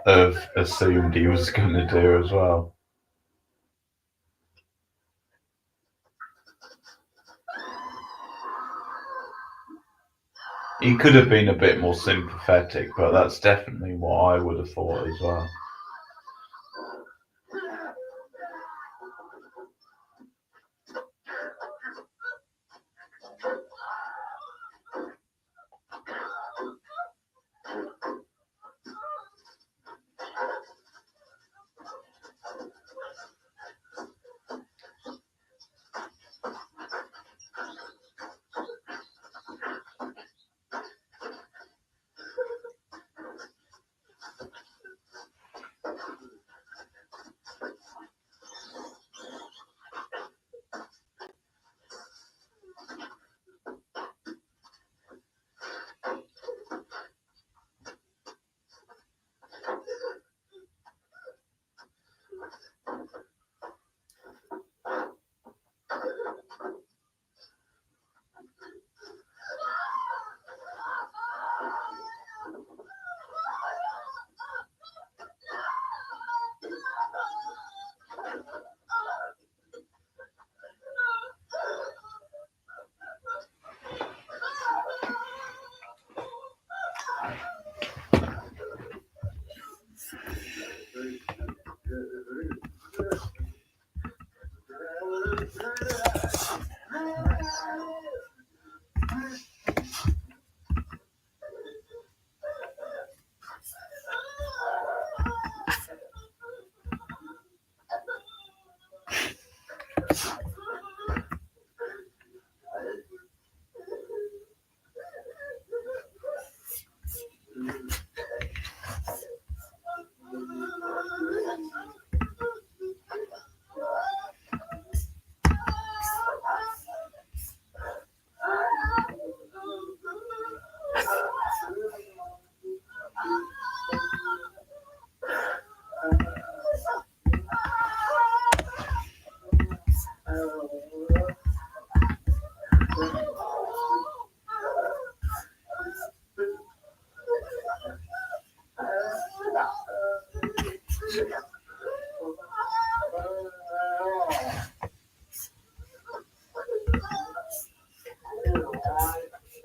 have assumed he was going to do as well. He could have been a bit more sympathetic, but that's definitely what I would have thought as well.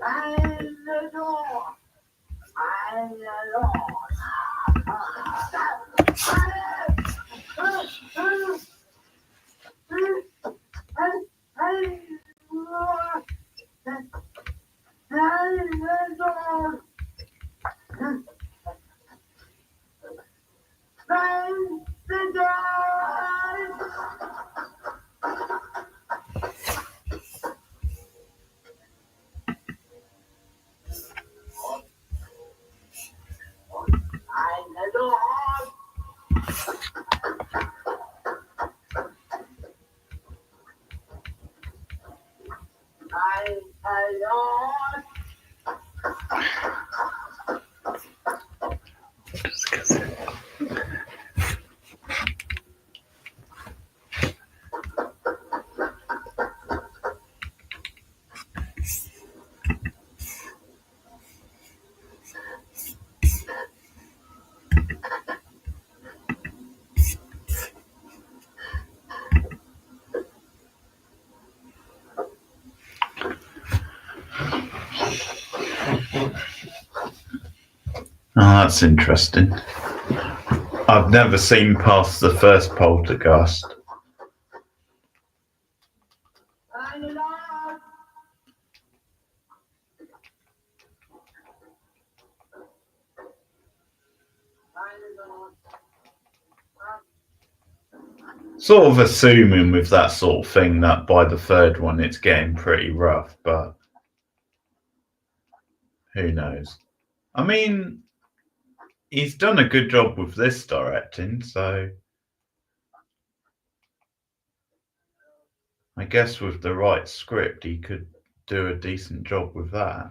And the door. And the door. Oh, that's interesting. I've never seen past the first Poltergeist. Sort of assuming with that sort of thing that by the third one it's getting pretty rough, but who knows? I mean, he's done a good job with this directing, so I guess with the right script he could do a decent job with that.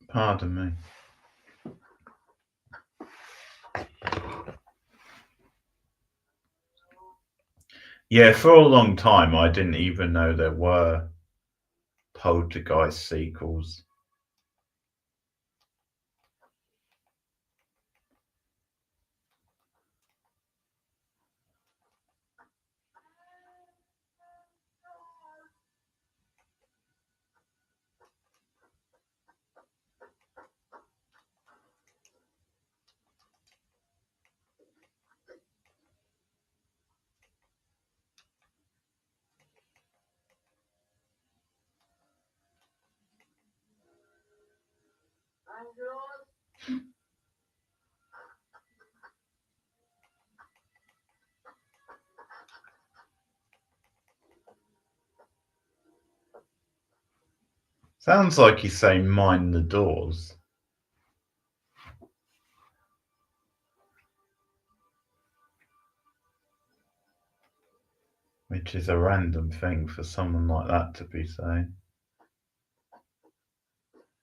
Pardon me. Yeah, for a long time I didn't even know there were Poltergeist sequels. Sounds like he's saying mind the doors. Which is a random thing for someone like that to be saying.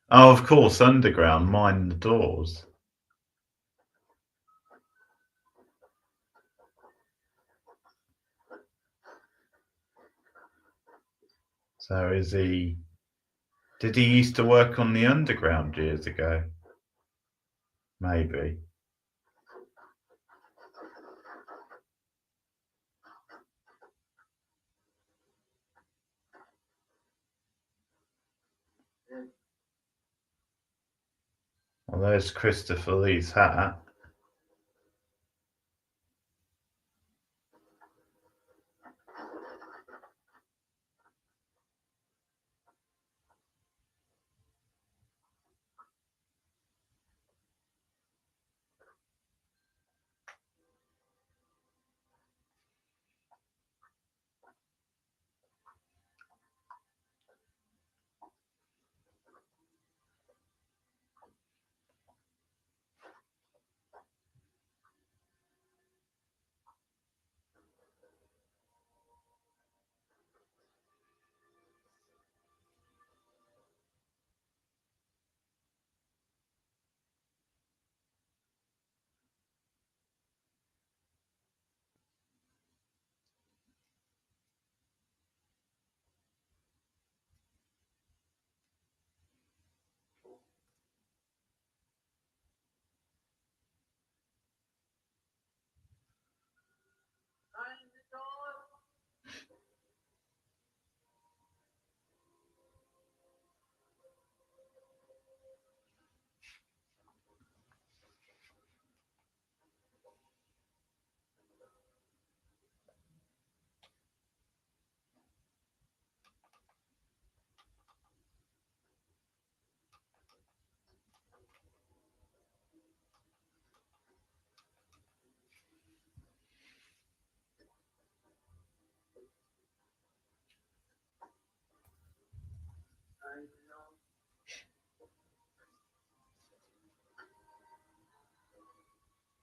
Oh, of course, underground, mind the doors. So is he... Did he used to work on the underground years ago? Maybe. Well, there's Christopher Lee's hat.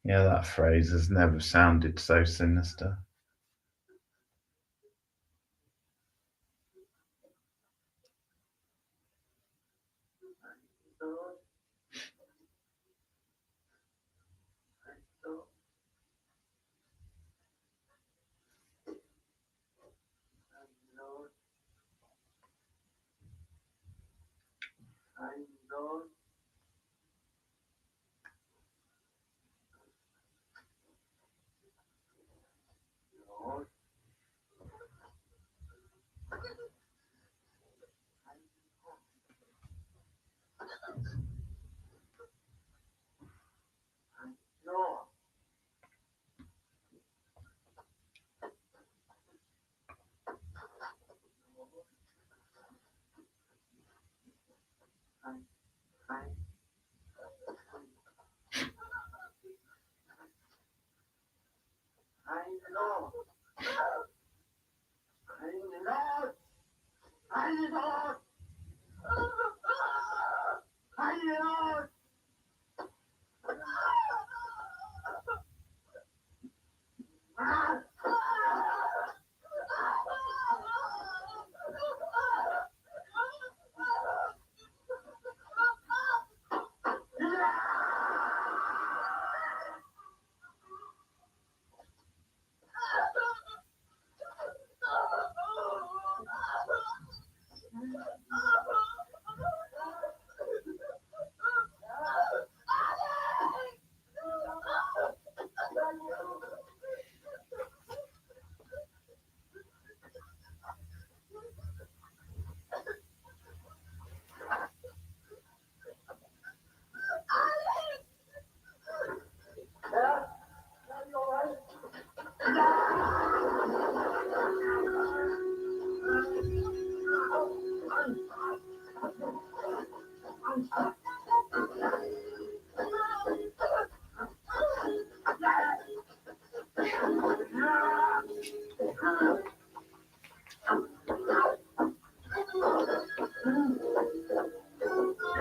Yeah, that phrase has never sounded so sinister.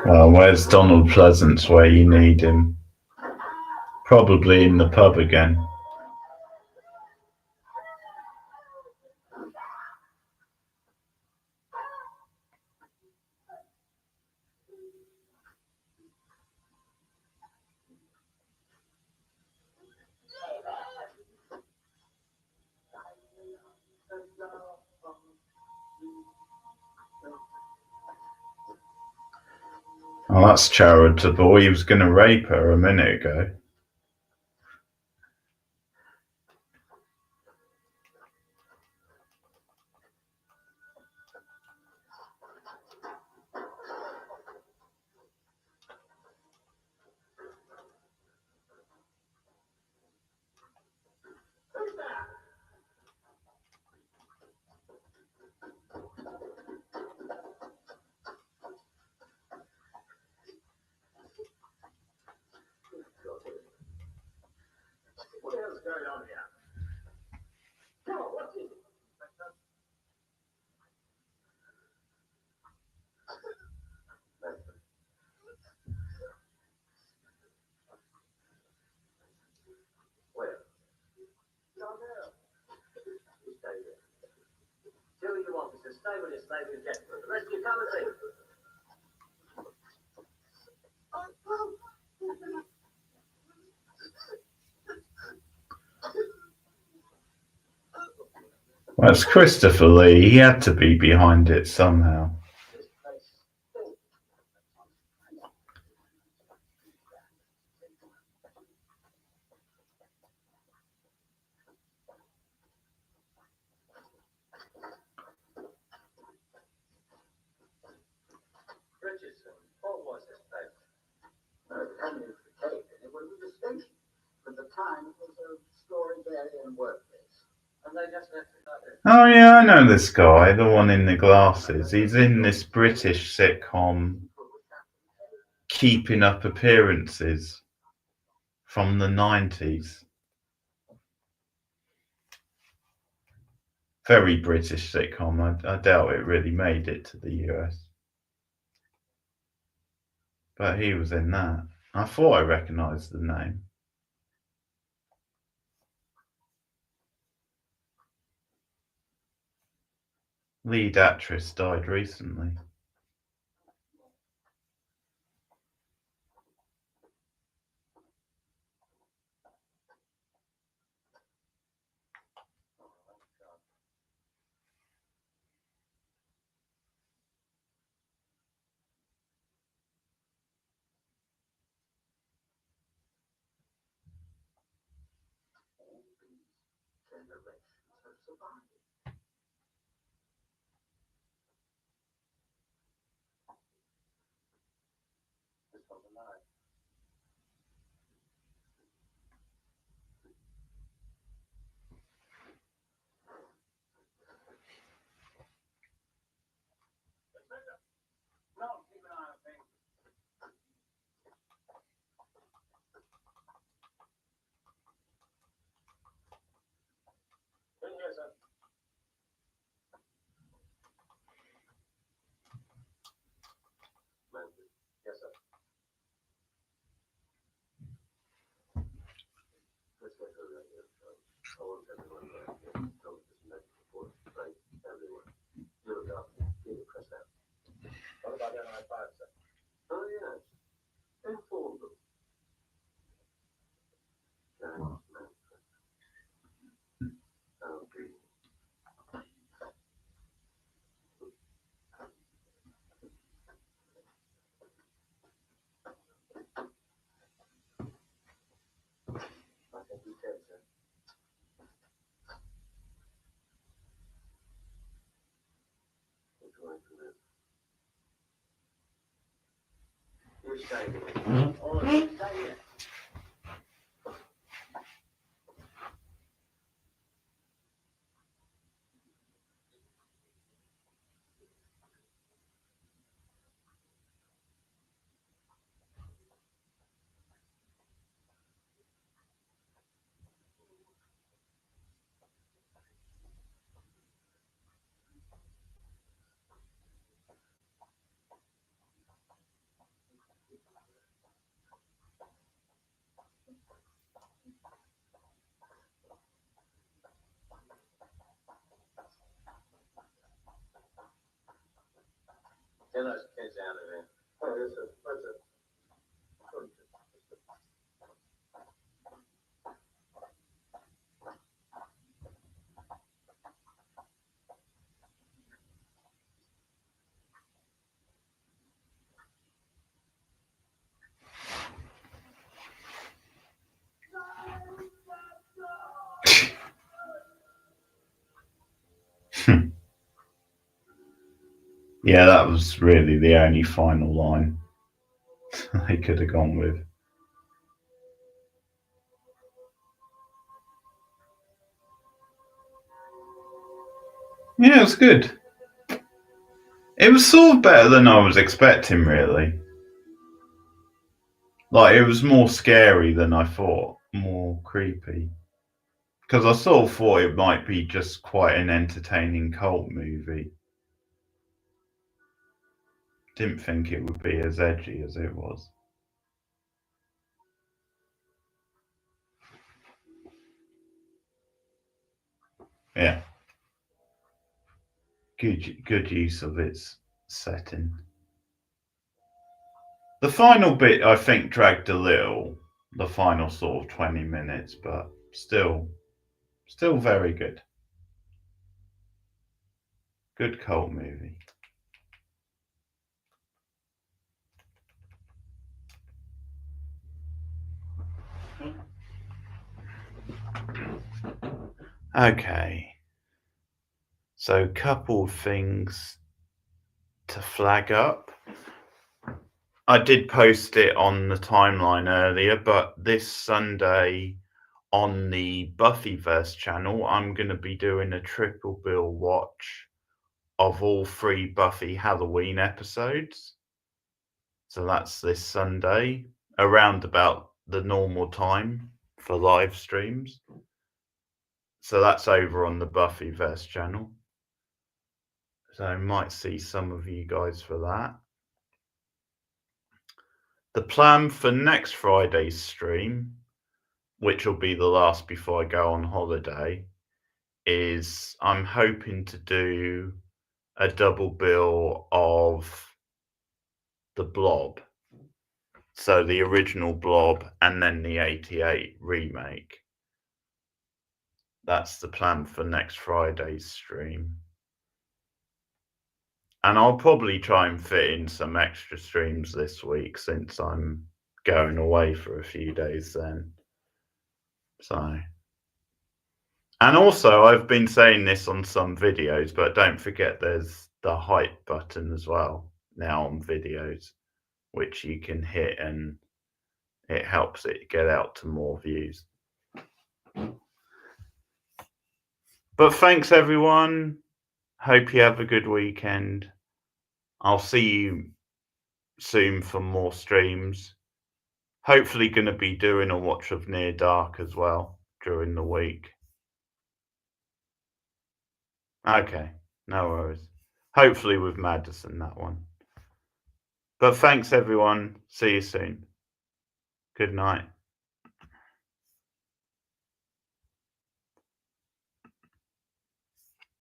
Well, where's Donald Pleasance where you need him? Probably in the pub again. Oh, that's charitable. He was going to rape her a minute ago. What the hell's going on here? Come on, what is it? Where? Down there. You stay there. Two of you officers, stay with this lady and gentleman. The rest of you come and see. Well, it's Christopher Lee. He had to be behind it somehow. Richardson, what was his name? The company was the cake, and it was a distinction. At the time, it was a storage area and workplace. And they just left it like this. Oh yeah, I know this guy, the one in the glasses. He's in this British sitcom, Keeping Up Appearances, from the 90s. Very British sitcom. I doubt it really made it to the US. But he was in that. I thought I recognised the name. Lead actress died recently. All these generations have survived. This was alive. No, keep an eye on things. In here, sir. Manfred. Yes, sir. Let's get her right here. I want everyone right here. Don't just make report. Right, everyone. You look up. Get it pressed out. What about NI5, sir? Oh, yes. Inform them. James Manfred. LB. I think he's dead, sir. He's going to live. You stay here. All of you stay here. Get those kids out of here. Oh, yes, sir. That's it. Yeah, that was really the only final line they could have gone with. Yeah, it was good. It was sort of better than I was expecting, really. Like, it was more scary than I thought, more creepy. Because I sort of thought it might be just quite an entertaining cult movie. Didn't think it would be as edgy as it was. Yeah. Good use of its setting. The final bit, I think, dragged a little. The final sort of 20 minutes, but still very good. Good cult movie. Okay. So, couple of things to flag up. I did post it on the timeline earlier, but this Sunday on the Buffyverse channel, I'm going to be doing a triple bill watch of all 3 Buffy Halloween episodes. So that's this Sunday, around about the normal time for live streams. So that's over on the Buffyverse channel. So I might see some of you guys for that. The plan for next Friday's stream, which will be the last before I go on holiday, is I'm hoping to do a double bill of the Blob. So the original Blob and then the 88 remake. That's the plan for next Friday's stream. And I'll probably try and fit in some extra streams this week since I'm going away for a few days then. So, and also I've been saying this on some videos, but don't forget there's the hype button as well now on videos, which you can hit and it helps it get out to more views. But thanks everyone. Hope you have a good weekend. I'll see you soon for more streams. Hopefully going to be doing a watch of Near Dark as well during the week. Okay, no worries. Hopefully with Madison, that one. But thanks everyone. See you soon. Good night.